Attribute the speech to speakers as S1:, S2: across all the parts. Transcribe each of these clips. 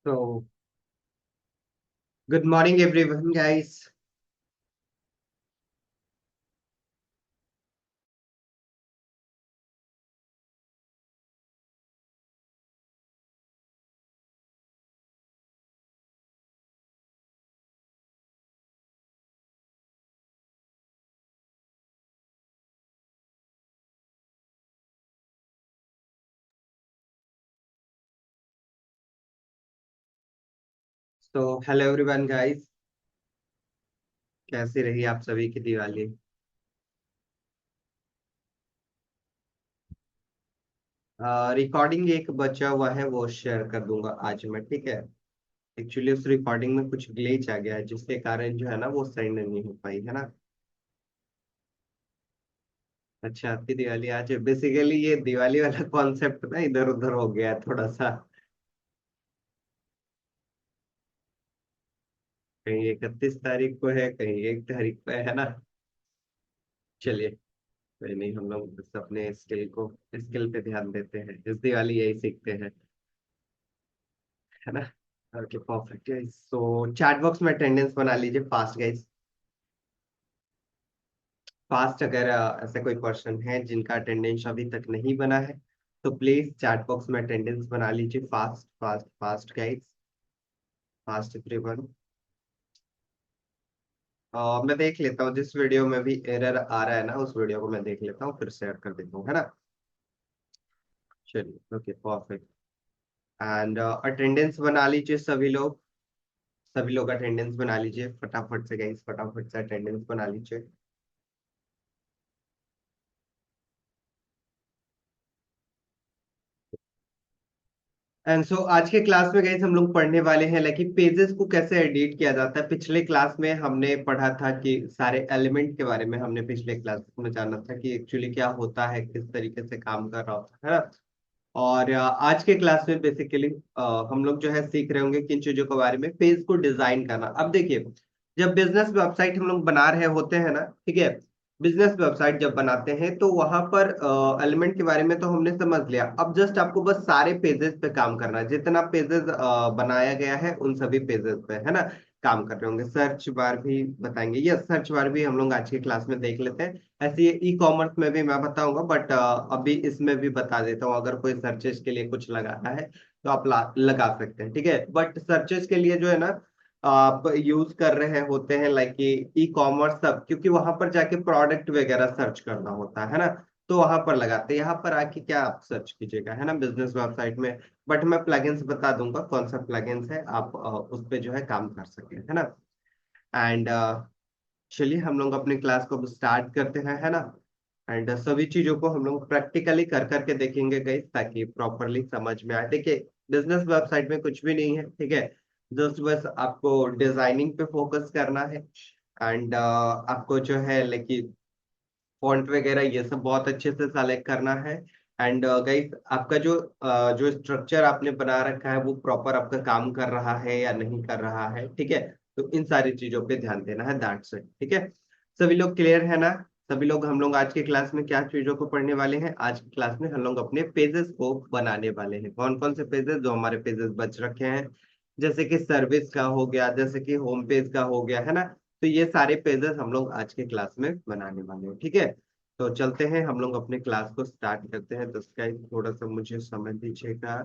S1: So, good morning, everyone, guys. Hello, everyone, guys. कैसी रही आप सभी की दिवाली? रिकॉर्डिंग एक बचा हुआ है, वो शेयर कर दूंगा आज मैं, ठीक है। एक्चुअली उस रिकॉर्डिंग में कुछ ग्लिच आ गया है, जिसके कारण जो है ना वो सेंड नहीं हो पाई है ना। अच्छा, आपकी दिवाली आज है। बेसिकली ये दिवाली वाला कॉन्सेप्ट ना इधर उधर हो गया है थोड़ा सा। कहीं 31 तारीख को है, कहीं 1 तारीख को है ना। चलिए, कोई नहीं, हम लोग बस अपने स्किल पे ध्यान देते हैं। इस दिवाली यही सीखते हैं, है ना। Okay, perfect guys. So chat box में अटेंडेंस बना लीजिए फास्ट गाइस। फास्ट, अगर ऐसे कोई पर्सन है जिनका अटेंडेंस अभी तक नहीं बना है, तो प्लीज चैट बॉक्स में अटेंडेंस बना लीजिए। Fast fast fast guys, fast everyone. मैं देख लेता हूँ, जिस वीडियो में भी एरर आ रहा है ना, उस वीडियो को मैं देख लेता हूँ, फिर शेयर कर देता हूँ, है ना। चलिए, ओके, परफेक्ट। एंड अटेंडेंस बना लीजिए सभी लोग। सभी लोग अटेंडेंस बना लीजिए फटाफट से गाइस, फटाफट से अटेंडेंस बना लीजिए। एंड सो आज के क्लास में गाइस हम लोग पढ़ने वाले हैं लाइक पेजेस को कैसे एडिट किया जाता है। पिछले क्लास में हमने पढ़ा था कि सारे एलिमेंट के बारे में हमने पिछले क्लास में जाना था कि एक्चुअली क्या होता है, किस तरीके से काम कर रहा होता है ना। और आज के क्लास में बेसिकली हम लोग जो है सीख रहे होंगे किन चीजों के बारे में, पेज को डिजाइन करना। अब देखिए, जब बिजनेस वेबसाइट हम लोग बना रहे होते हैं ना, ठीक है। बिजनेस वेबसाइट जब बनाते हैं तो वहां पर एलिमेंट के बारे में तो हमने समझ लिया। अब जस्ट आपको बस सारे पेजेस पे काम करना है, जितना पेजेस बनाया गया है उन सभी पेजेस पे, है ना। काम कर रहे होंगे। सर्च बार भी बताएंगे, यस, सर्च बार भी हम लोग आज की क्लास में देख लेते हैं। ऐसे ये ई कॉमर्स में भी मैं बताऊंगा, बट अभी इसमें भी बता देता हूँ। अगर कोई सर्चेस के लिए कुछ लगाना है तो आप लगा सकते हैं, ठीक है। बट सर्चेस के लिए जो है ना, आप यूज कर रहे होते हैं लाइक ई कॉमर्स सब, क्योंकि वहां पर जाके प्रोडक्ट वगैरह सर्च करना होता है ना। तो वहां पर लगाते हैं। यहाँ पर आके क्या आप सर्च कीजिएगा, है ना, बिजनेस वेबसाइट में। बट मैं प्लगइन्स बता दूंगा कौन सा प्लगइन्स है, आप उस पे जो है काम कर सके, है ना। एंड चलिए हम लोग अपनी क्लास को स्टार्ट करते हैं, है ना। एंड सभी चीजों को हम लोग प्रैक्टिकली कर करके देखेंगे गाइस, ताकि प्रॉपरली समझ में आए। देखिए, बिजनेस वेबसाइट में कुछ भी नहीं है, ठीक है। जस्ट बस आपको डिजाइनिंग पे फोकस करना है। एंड आपको जो है लेकिन फॉन्ट वगैरह ये सब बहुत अच्छे से सेलेक्ट करना है। एंड गाइस, आपका जो स्ट्रक्चर आपने बना रखा है वो प्रॉपर आपका काम कर रहा है या नहीं कर रहा है, ठीक है। तो इन सारी चीजों पे ध्यान देना है, दैट्स इट, ठीक है। सभी लोग क्लियर है ना। सभी लोग, हम लोग आज की क्लास में क्या चीजों को पढ़ने वाले हैं, आज की क्लास में हम लोग अपने पेजेस को बनाने वाले हैं। कौन कौन से पेजेस जो हमारे पेजेस बच रखे हैं, जैसे कि सर्विस का हो गया, जैसे कि होम पेज का हो गया, है ना। तो ये सारे पेजेस हम लोग आज के क्लास में बनाने वाले हैं, ठीक है। तो चलते हैं, हम लोग अपने क्लास को स्टार्ट करते हैं। तो इसका थोड़ा सा मुझे समय दीजिएगा।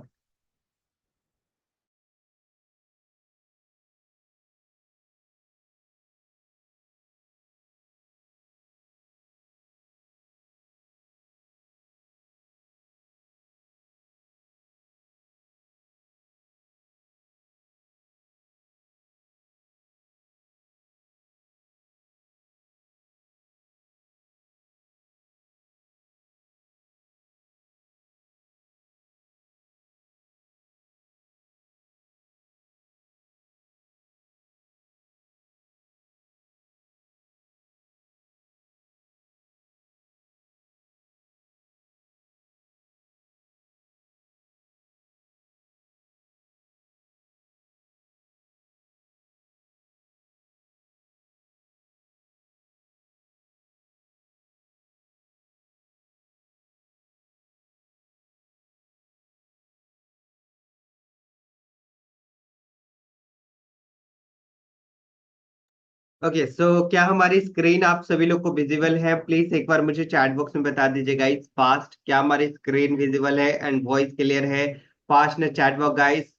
S1: ओके सो क्या हमारी स्क्रीन आप सभी लोग को विजिबल है? प्लीज एक बार मुझे चैट बॉक्स में बता दीजिए गाइस फास्ट, क्या हमारी स्क्रीन विजिबल है एंड वॉइस क्लियर है? फास्ट ने चैट बॉक्स गाइस,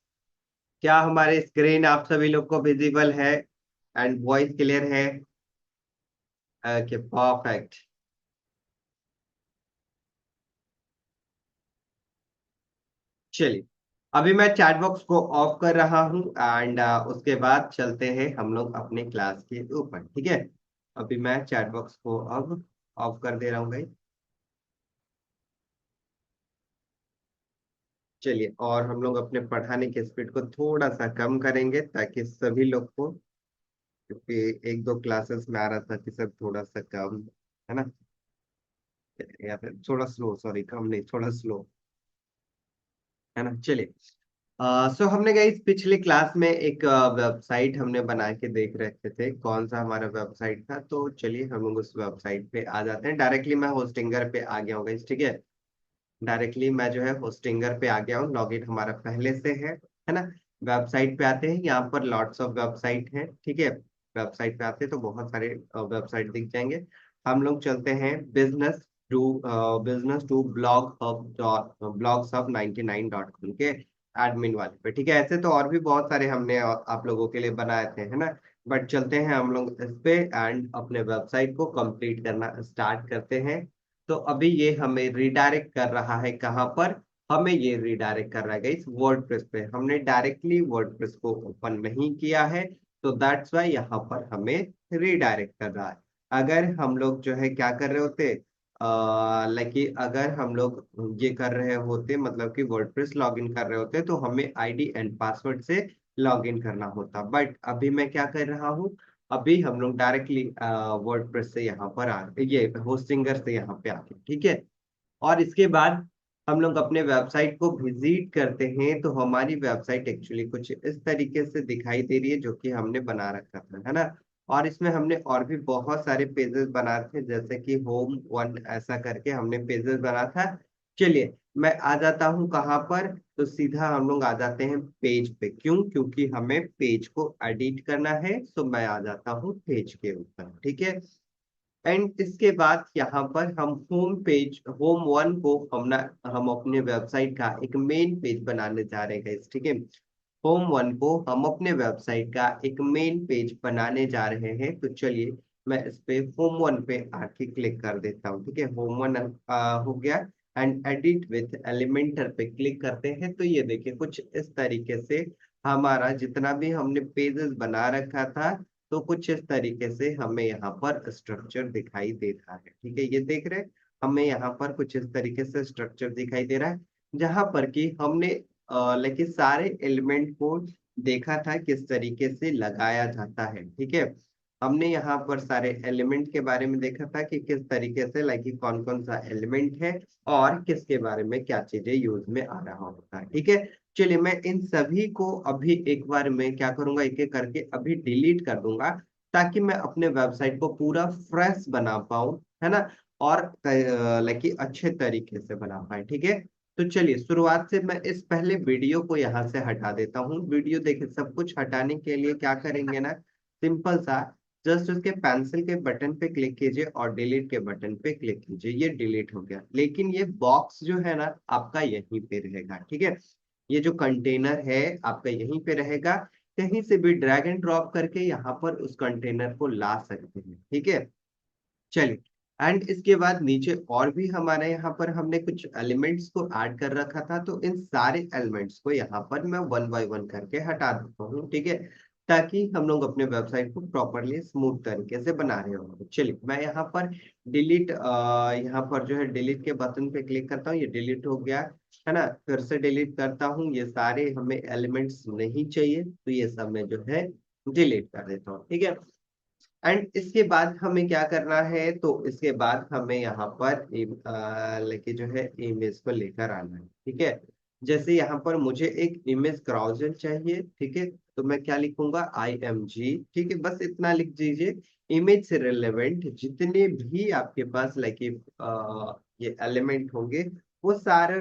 S1: क्या हमारी स्क्रीन आप सभी लोग को विजिबल है एंड वॉइस क्लियर है? Okay perfect. चलिए, अभी मैं चैट बॉक्स को ऑफ कर रहा हूँ एंड उसके बाद चलते हैं हम लोग अपने क्लास के ऊपर, ठीक है? अभी मैं चैट बॉक्स को अब ऑफ कर दे रहा हूँ भाई। चलिए, और हम लोग अपने पढ़ाने की स्पीड को थोड़ा सा कम करेंगे ताकि सभी लोग को, क्योंकि एक दो क्लासेस में आ रहा था कि सब थोड़ा सा कम, है ना? या फिर थोड़ा स्लो, सॉरी कम नहीं, थोड़ा स्लो, है ना? चलिए, सो हमने गई पिछले क्लास में एक वेबसाइट हमने बना के देख रहे थे, कौन सा हमारा वेबसाइट था। तो चलिए हम लोग उस वेबसाइट पे आ जाते हैं। डायरेक्टली मैं होस्टिंगर पे आ गया हूँ guys, ठीक है? डायरेक्टली मैं जो है होस्टिंगर पे आ गया हूँ, लॉगिन हमारा पहले से है ना? वेबसाइट पे आते हैं, यहाँ पर लॉट्स ऑफ वेबसाइट है, ठीक है? वेबसाइट पे आते हैं तो बहुत सारे वेबसाइट दिख जाएंगे। हम लोग चलते हैं business to blogs hub 99.com के एडमिन वाले पे, ठीक है? ऐसे तो और भी बहुत सारे हमने आप लोगों के लिए बनाए थे, है ना? बट चलते हैं हम लोग इस पे एंड अपने वेबसाइट को कंप्लीट करना स्टार्ट करते हैं। तो अभी ये हमें रिडायरेक्ट कर रहा है कहाँ पर? हमें ये रिडायरेक्ट कर रहा है इस वर्डप्रेस पे। हमने डायरेक्टली वर्डप्रेस को ओपन नहीं किया है, तो दैट्स वाई यहाँ पर हमें रिडायरेक्ट कर रहा है। अगर हम लोग जो है क्या कर रहे होते, लाइक अगर हम लोग ये कर रहे होते, मतलब कि वर्डप्रेस लॉगिन कर रहे होते, तो हमें आईडी एंड पासवर्ड से लॉगिन करना होता। बट अभी मैं क्या कर रहा हूँ, अभी हम लोग डायरेक्टली वर्डप्रेस से यहाँ पर आ, ये होस्टिंगर से यहाँ पे आके, ठीक है? और इसके बाद हम लोग अपने वेबसाइट को विजिट करते हैं, तो हमारी वेबसाइट एक्चुअली कुछ इस तरीके से दिखाई दे रही है, जो कि हमने बना रखा था, है ना? और इसमें हमने और भी बहुत सारे पेजेस बना थे, जैसे कि होम वन ऐसा करके हमने पेजेस बना था। चलिए, मैं आ जाता हूँ कहाँ पर, तो सीधा हम लोग आ जाते हैं पेज पे। क्यों? क्योंकि हमें पेज को एडिट करना है, तो मैं आ जाता हूँ पेज के ऊपर, ठीक है? एंड इसके बाद यहाँ पर हम होम वन को हम अपने वेबसाइट का एक मेन पेज बनाने जा रहे हैं, ठीक है? होम वन को हम अपने वेबसाइट का एक मेन पेज बनाने जा रहे हैं। तो चलिए, मैं इस पे होम वन पे आके क्लिक कर देता हूँ, ठीक है? होम वन हो गया एंड एडिट विथ एलिमेंटर पे क्लिक करते हैं, तो ये देखिए कुछ इस तरीके से हमारा जितना भी हमने पेजेस बना रखा था, तो कुछ इस तरीके से हमें यहाँ पर स्ट्रक्चर दिखाई दे रहा है, ठीक है? ये देख रहे हैं, हमें यहाँ पर कुछ इस तरीके से स्ट्रक्चर दिखाई दे रहा है, जहां पर कि हमने लेकिन सारे एलिमेंट को देखा था किस तरीके से लगाया जाता है, ठीक है? हमने यहाँ पर सारे एलिमेंट के बारे में देखा था कि किस तरीके से, लाइक कौन कौन सा एलिमेंट है और किसके बारे में क्या चीजें यूज में आ रहा होता है, ठीक है? चलिए, मैं इन सभी को अभी एक बार मैं क्या करूंगा, एक एक करके अभी डिलीट कर दूंगा, ताकि मैं अपने वेबसाइट को पूरा फ्रेश बना पाऊं, है ना? और लाइक अच्छे तरीके से बना पाए, ठीक है? तो चलिए, शुरुआत से मैं इस पहले वीडियो को यहाँ से हटा देता हूँ। वीडियो देखिए, सब कुछ हटाने के लिए क्या करेंगे ना, सिंपल सा, जस्ट उसके पेंसिल के बटन पे क्लिक कीजिए और डिलीट के बटन पे क्लिक कीजिए, ये डिलीट हो गया। लेकिन ये बॉक्स जो है ना आपका यहीं पे रहेगा, ठीक है? ये जो कंटेनर है आपका यहीं पे रहेगा। कहीं से भी ड्रैग एंड ड्रॉप करके यहाँ पर उस कंटेनर को ला सकते हैं, ठीक है? चलिए, एंड इसके बाद नीचे और भी हमारे यहाँ पर हमने कुछ एलिमेंट्स को ऐड कर रखा था, तो इन सारे एलिमेंट्स को यहाँ पर मैं वन बाय वन करके हटा देता हूँ, ठीक है? ताकि हम लोग अपने वेबसाइट को प्रॉपरली स्मूथ तरीके से बना रहे हो। चलिए, मैं यहाँ पर डिलीट यहाँ पर जो है डिलीट के बटन पे क्लिक करता हूँ, ये डिलीट हो गया, है ना? फिर से डिलीट करता हूँ, ये सारे हमें एलिमेंट्स नहीं चाहिए, तो ये सब मैं जो है डिलीट कर देता हूँ, ठीक है? एंड इसके बाद हमें क्या करना है, तो इसके बाद हमें यहाँ पर लेके जो है इमेज को लेकर आना है, ठीक है? जैसे यहाँ पर मुझे एक इमेज ब्राउजर चाहिए, ठीक है? तो मैं क्या लिखूंगा, IMG, ठीक है? बस इतना लिख दीजिए। इमेज से रिलेवेंट जितने भी आपके पास लाइक ये एलिमेंट होंगे, वो सारे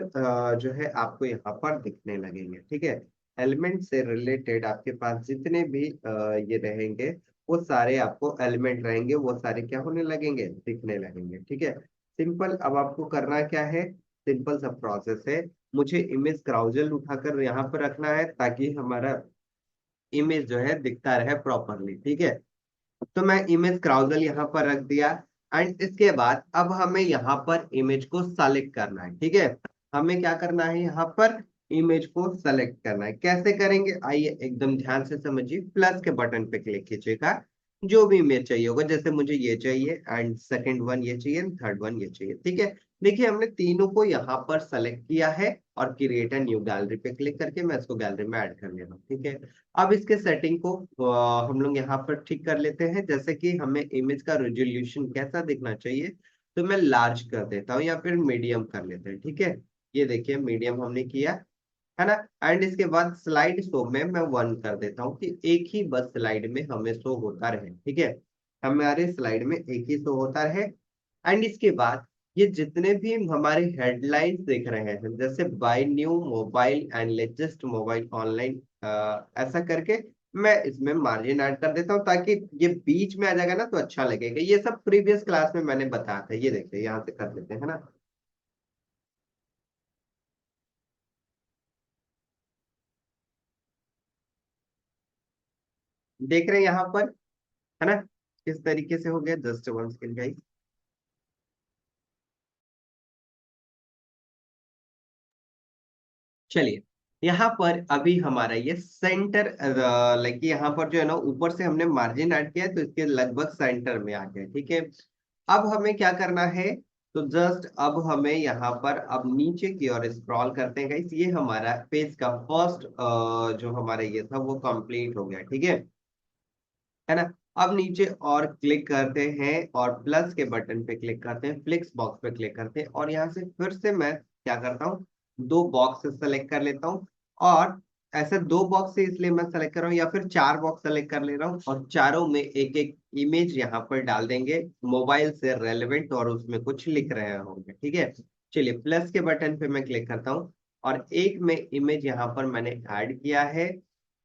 S1: जो है आपको यहाँ पर दिखने लगेंगे, ठीक है? एलिमेंट से रिलेटेड आपके पास जितने भी ये रहेंगे, वो सारे आपको एलिमेंट रहेंगे, वो सारे क्या होने लगेंगे, दिखने लगेंगे। ठीक है, सिंपल। अब आपको करना क्या है, सिंपल सा प्रोसेस है। मुझे इमेज क्राउजल उठाकर यहाँ पर रखना है ताकि हमारा इमेज जो है दिखता रहे प्रॉपरली। ठीक है, तो मैं इमेज क्राउजल यहाँ पर रख दिया। एंड इसके बाद अब हमें यहाँ पर इमेज को सेलेक्ट करना है। ठीक है, हमें क्या करना है, यहाँ पर इमेज को सेलेक्ट करना है। कैसे करेंगे, आइए एकदम ध्यान से समझिए। प्लस के बटन पे क्लिक कीजिएगा, जो भी इमेज चाहिए होगा, जैसे मुझे ये चाहिए एंड सेकंड वन ये चाहिए, थर्ड वन ये चाहिए। ठीक है, देखिए हमने तीनों को यहाँ पर सेलेक्ट किया है और क्रिएट एन न्यू गैलरी पे क्लिक करके मैं इसको गैलरी में ऐड कर ले रहा हूँ। ठीक है, अब इसके सेटिंग को हम लोग यहाँ पर ठीक कर लेते हैं। जैसे कि हमें इमेज का रेजोल्यूशन कैसा दिखना चाहिए, तो मैं लार्ज कर देता हूँ या फिर मीडियम कर लेते हैं। ठीक है, ये देखिए मीडियम हमने किया है ना। एंड इसके बाद स्लाइड शो में मैं वन कर देता हूँ कि एक ही बस स्लाइड में हमें शो होता रहे। ठीक है, हमारे स्लाइड में एक ही शो होता रहे। एंड इसके बाद ये जितने भी हमारे हेडलाइंस देख रहे हैं, जैसे buy new mobile and latest mobile online, ऐसा करके मैं इसमें मार्जिन ऐड कर देता हूँ ताकि ये बीच में आ जाएगा ना, तो अच्छा लगेगा। ये सब प्रीवियस क्लास में मैंने बताया था, ये देखिए यहाँ से कर लेते हैं, है ना। देख रहे हैं यहाँ पर, है ना, किस तरीके से हो गया। Just one second. चलिए, यहाँ पर अभी हमारा ये सेंटर, लाइक यहाँ पर जो है ना, ऊपर से हमने मार्जिन ऐड किया है तो इसके लगभग सेंटर में आ गया। ठीक है, अब हमें क्या करना है, तो जस्ट अब हमें यहाँ पर अब नीचे की ओर स्क्रॉल करते हैं गाइस। ये हमारा पेज का फर्स्ट जो हमारा ये था वो कंप्लीट हो गया। ठीक है ना। अब नीचे और क्लिक करते हैं और प्लस के बटन पे क्लिक करते हैं, फ्लिक्स बॉक्स पे क्लिक करते हैं और यहाँ से फिर से मैं क्या करता हूँ, दो बॉक्स सेलेक्ट कर लेता हूँ। और ऐसे दो बॉक्स से इसलिए मैं सेलेक्ट कर रहा हूँ, या फिर चार बॉक्स सेलेक्ट कर ले रहा हूँ और चारों में एक एक इमेज यहाँ पर डाल देंगे मोबाइल से रेलेवेंट, और उसमें कुछ लिख रहे होंगे। ठीक है, चलिए प्लस के बटन पे मैं क्लिक करता हूँ और एक में इमेज यहाँ पर मैंने ऐड किया है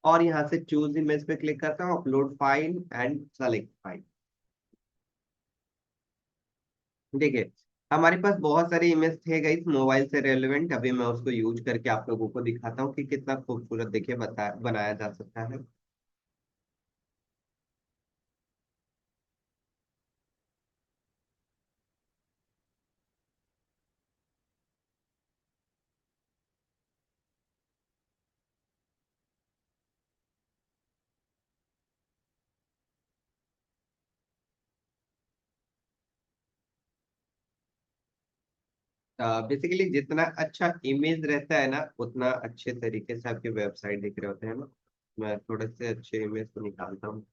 S1: और यहाँ से चूज इमेज पे क्लिक करता हूँ, upload file and select file. देखिए हमारे पास बहुत सारे इमेज थे गई मोबाइल से रेलेवेंट। अभी मैं उसको यूज करके आप लोगों को दिखाता हूँ कि कितना खूबसूरत देखिए बता बनाया जा सकता है। बेसिकली जितना अच्छा इमेज रहता है ना, उतना अच्छे तरीके से आपकी वेबसाइट दिख रहे होते हैं ना। मैं थोड़े से अच्छे इमेज को निकालता हूँ।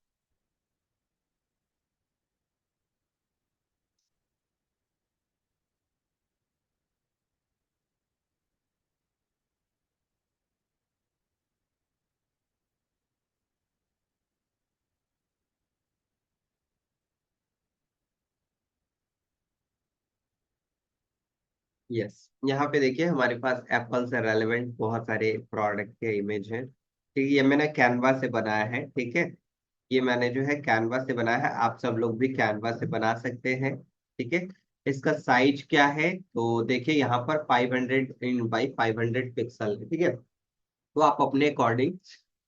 S1: यस, यहाँ पे देखिए हमारे पास एप्पल से रेलेवेंट बहुत सारे प्रोडक्ट के इमेज हैं। ठीक है, ये मैंने कैनवा से बनाया है। ठीक है, ये मैंने जो है कैनवा से बनाया है, आप सब लोग भी कैनवा से बना सकते हैं। ठीक है, इसका साइज क्या है, तो देखिए यहाँ पर 500 इन बाई 500 पिक्सल है। ठीक है, तो आप अपने अकॉर्डिंग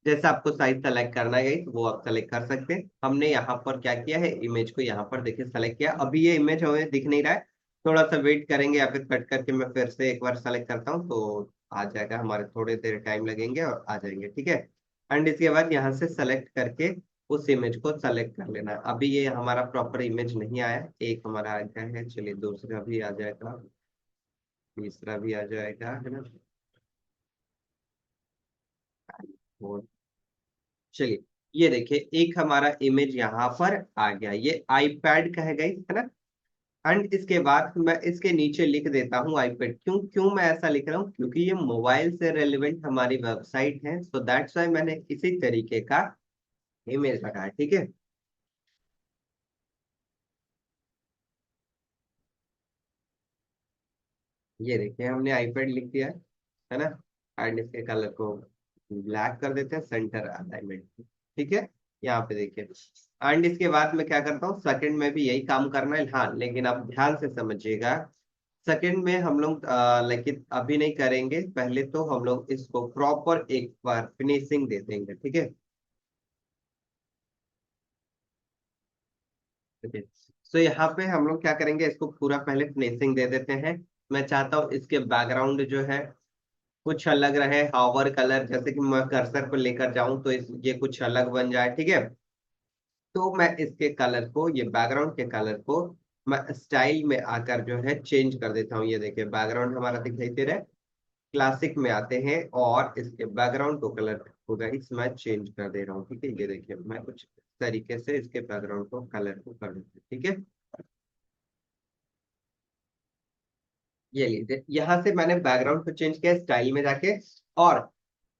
S1: जैसा आपको साइज सेलेक्ट करना है वो आप सेलेक्ट कर सकते हैं। हमने यहाँ पर क्या किया है, इमेज को यहाँ पर देखिए सेलेक्ट किया। अभी ये इमेज हमें दिख नहीं रहा है, थोड़ा सा वेट करेंगे या फिर कट करके मैं फिर से एक बार सेलेक्ट करता हूँ तो आ जाएगा। हमारे थोड़े देर टाइम लगेंगे और आ जाएंगे। ठीक है, एंड इसके बाद यहाँ से सेलेक्ट करके उस इमेज को सेलेक्ट कर लेना। अभी ये हमारा प्रॉपर इमेज नहीं आया, एक हमारा आ गया है, चलिए दूसरा भी आ जाएगा, तीसरा भी आ जाएगा, है ना। और चलिए, ये देखिए एक हमारा इमेज यहाँ पर आ गया, ये आईपैड का है गाइस, है ना। एंड इसके बाद मैं इसके नीचे लिख देता हूँ आईपैड। क्यों क्यों मैं ऐसा लिख रहा हूँ, क्योंकि ये मोबाइल से रेलिवेंट हमारी वेबसाइट है, सो दैट्स वाई मैंने इसी तरीके का इमेज रखा है। ठीक है, ये देखिए हमने आईपैड लिख दिया है ना। एंड इसके कलर को ब्लैक कर देते हैं, सेंटर अलाइनमेंट। ठीक है, यहाँ पे देखिए एंड इसके बाद मैं क्या करता हूँ, सेकंड में भी यही काम करना है। हाँ लेकिन आप ध्यान से समझिएगा, सेकंड में हम लोग लेकिन अभी नहीं करेंगे, पहले तो हम लोग इसको प्रॉपर एक बार फिनिशिंग दे देंगे, ठीक है। ठीक है, सो यहाँ पे हम लोग क्या करेंगे, इसको पूरा पहले फिनिशिंग दे देते हैं। मैं चाहता हूँ इसके बैकग्राउंड जो है कुछ अलग रहे, हावर कलर, जैसे कि मैं कर्सर को लेकर जाऊं तो ये कुछ अलग बन जाए, ठीक है। तो मैं इसके कलर को, ये बैकग्राउंड के कलर को मैं स्टाइल में आकर जो है चेंज कर देता हूँ। ये देखिए बैकग्राउंड हमारा दिखाई दे रहा है। क्लासिक में आते हैं और इसके बैकग्राउंड को कलर को गाइस मैं चेंज कर दे रहा हूँ, ठीक है। ये देखिए मैं कुछ इस तरीके से इसके बैकग्राउंड को कलर को कर देता हूँ, ठीक है। ये लीजिए यहाँ से मैंने बैकग्राउंड को चेंज किया स्टाइल में जाके, और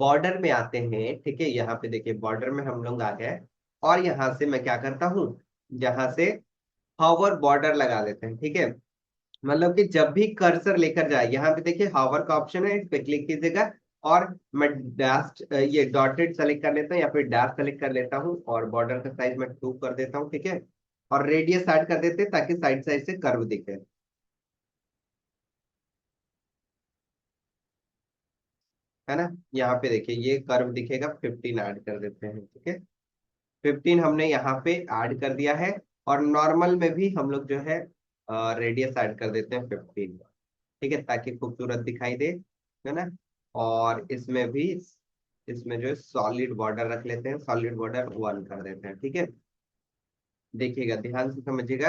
S1: बॉर्डर में आते हैं, ठीक है। यहाँ पे देखिए बॉर्डर में हम लोग आ गए, और यहाँ से मैं क्या करता हूँ, यहाँ से हावर बॉर्डर लगा देते हैं, ठीक है। मतलब कि जब भी कर्सर लेकर जाए, यहाँ पे देखिए हावर का ऑप्शन है, इस पे क्लिक कीजिएगा, और मैं डैश ये डॉटेड सेलेक्ट कर लेता हूँ या फिर डैश सेलेक्ट कर लेता हूँ, और बॉर्डर का साइज मैं 2 कर देता हूँ, ठीक है। और रेडियस ऐड कर देते हैं ताकि साइड साइड से कर्व दिखे, है ना। यहाँ पे देखिए ये कर्व दिखेगा, 15 ऐड कर देते हैं, ठीक है। 15 हमने यहाँ पे ऐड कर दिया है, और नॉर्मल में भी हम लोग जो है रेडियस ऐड कर देते हैं 15, ठीक है, ताकि खूबसूरत दिखाई दे, है ना। और इसमें भी, इसमें जो है सॉलिड बॉर्डर रख लेते हैं, सॉलिड बॉर्डर 1 कर देते हैं, ठीक है। देखिएगा ध्यान से समझिएगा।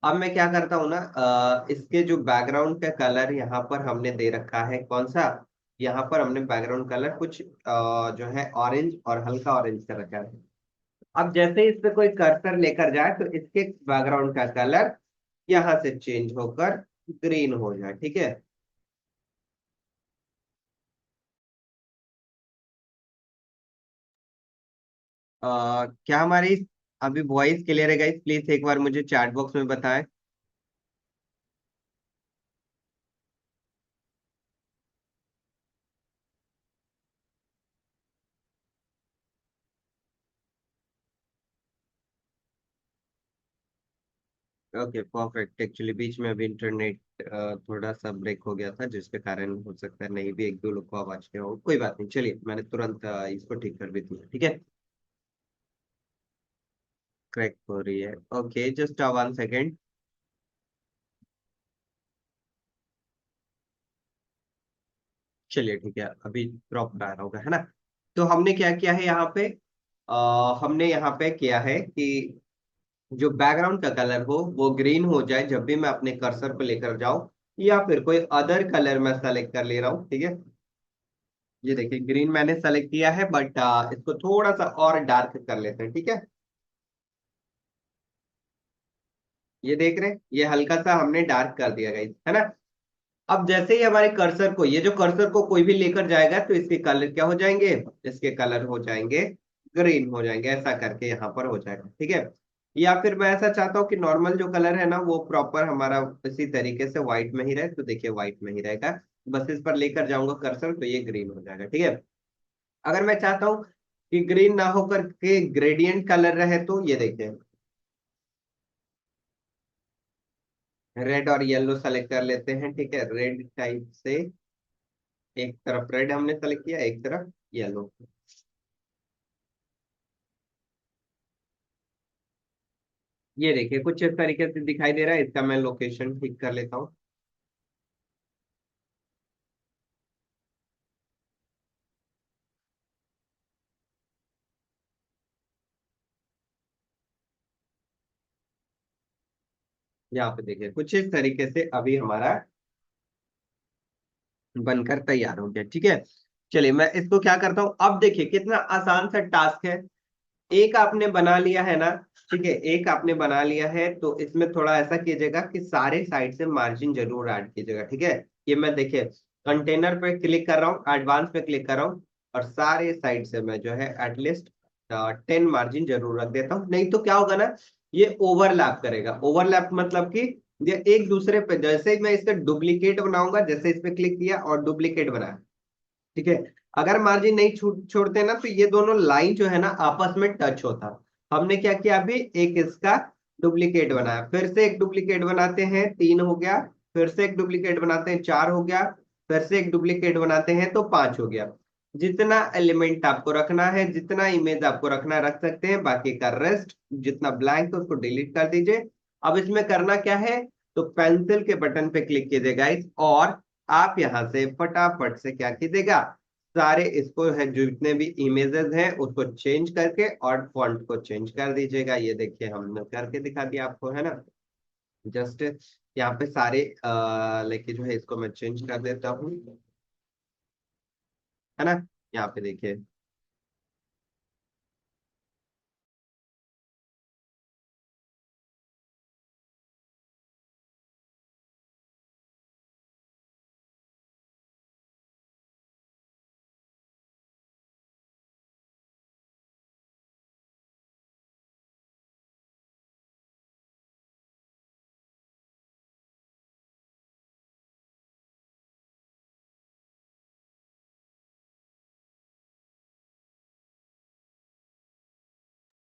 S1: अब मैं क्या करता हूँ ना, इसके जो बैकग्राउंड का कलर यहाँ पर हमने दे रखा है कौन सा, यहाँ पर हमने बैकग्राउंड कलर कुछ जो है ऑरेंज और हल्का ऑरेंज कर रखा है। अब जैसे ही इस पे कोई कर्सर लेकर जाए तो इसके बैकग्राउंड का कलर यहाँ से चेंज होकर ग्रीन हो जाए, ठीक है। क्या हमारी अभी वॉइस क्लियर है गाइस? प्लीज एक बार मुझे चैट बॉक्स में बताएं। Okay perfect. एक्चुअली बीच में अभी इंटरनेट थोड़ा सा ब्रेक हो गया था, जिसके कारण हो सकता है नहीं भी एक दो लोग को आवाज के हो, कोई बात नहीं, चलिए मैंने तुरंत इसको ठीक कर भी दिया, ठीक है। क्रैक हो रही है, ओके जस्ट 1 सेकेंड। चलिए ठीक है, अभी प्रॉपर आ रहा होगा, है ना। तो हमने क्या किया है यहाँ पे, हमने यहाँ पे किया है कि जो बैकग्राउंड का कलर हो वो ग्रीन हो जाए जब भी मैं अपने कर्सर को लेकर जाऊं, या फिर कोई अदर कलर मैं सेलेक्ट कर ले रहा हूँ, ठीक है। ये देखिए ग्रीन मैंने सेलेक्ट किया है, बट इसको थोड़ा सा और डार्क कर लेते हैं, ठीक है। ये देख रहे हैं, ये हल्का सा हमने डार्क कर दिया गाइस, है ना। अब जैसे ही हमारे कर्सर को, ये जो कर्सर को कोई भी लेकर जाएगा तो इसके कलर क्या हो जाएंगे, इसके कलर हो जाएंगे ग्रीन हो जाएंगे, ऐसा करके यहाँ पर हो जाएगा, ठीक है। या फिर मैं ऐसा चाहता हूँ कि नॉर्मल जो कलर है ना वो प्रॉपर हमारा इसी तरीके से व्हाइट में ही रहे, तो देखिए व्हाइट में ही रहेगा। बस इस पर लेकर जाऊंगा कर्सर तो ये ग्रीन हो जाएगा, ठीक है। अगर मैं चाहता हूँ कि ग्रीन ना होकर के ग्रेडियंट कलर रहे, तो ये देखिए रेड और येलो सेलेक्ट कर लेते हैं, ठीक है। रेड टाइप से एक तरफ रेड हमने सेलेक्ट किया, एक तरफ येलो। ये देखिए कुछ इस तरीके से दिखाई दे रहा है, इसका मैं लोकेशन ठीक कर लेता हूँ। यहाँ पे देखिए कुछ इस तरीके से अभी हमारा बनकर तैयार हो गया, ठीक है। चलिए मैं इसको क्या करता हूँ, अब देखिए कितना आसान सा टास्क है। एक आपने बना लिया है ना, ठीक है, एक आपने बना लिया है, तो इसमें थोड़ा ऐसा कीजिएगा कि सारे साइड से मार्जिन जरूर ऐड कीजिएगा, ठीक है। ये मैं देखिए कंटेनर पे क्लिक कर रहा हूँ, एडवांस पे क्लिक कर रहा हूँ, और सारे साइड से मैं जो है एटलीस्ट 10 मार्जिन जरूर रख देता हूँ। नहीं तो क्या होगा ना, ये ओवरलैप करेगा। ओवरलैप मतलब कि ये एक दूसरे पे, जैसे ही मैं इसका डुप्लीकेट बनाऊंगा, जैसे इस पे क्लिक किया और डुप्लीकेट बनाया, ठीक है। अगर मार्जिन नहीं छोड़ते ना तो ये दोनों लाइन जो है ना आपस में टच होता। हमने क्या किया, अभी एक इसका डुप्लीकेट बनाया, फिर से एक डुप्लीकेट बनाते हैं, 3 हो गया। फिर से एक डुप्लीकेट बनाते हैं, 4 हो गया। फिर से एक डुप्लीकेट बनाते हैं तो 5 हो गया। जितना एलिमेंट आपको रखना है, जितना इमेज आपको रखना है रख सकते हैं, बाकी का रेस्ट जितना ब्लैंक है उसको डिलीट कर दीजिए। अब इसमें करना क्या है, तो पेंसिल के बटन पे क्लिक कीजिए गाइस, और आप यहां से फटाफट से क्या कीजिएगा, सारे इसको है जितने भी इमेजेस हैं उसको चेंज करके और फॉन्ट को चेंज कर दीजिएगा। ये देखिए हमने करके दिखा दिया आपको, है ना। जस्ट यहाँ पे सारे लेके जो है इसको मैं चेंज कर देता हूँ, है ना। यहाँ पे देखिए,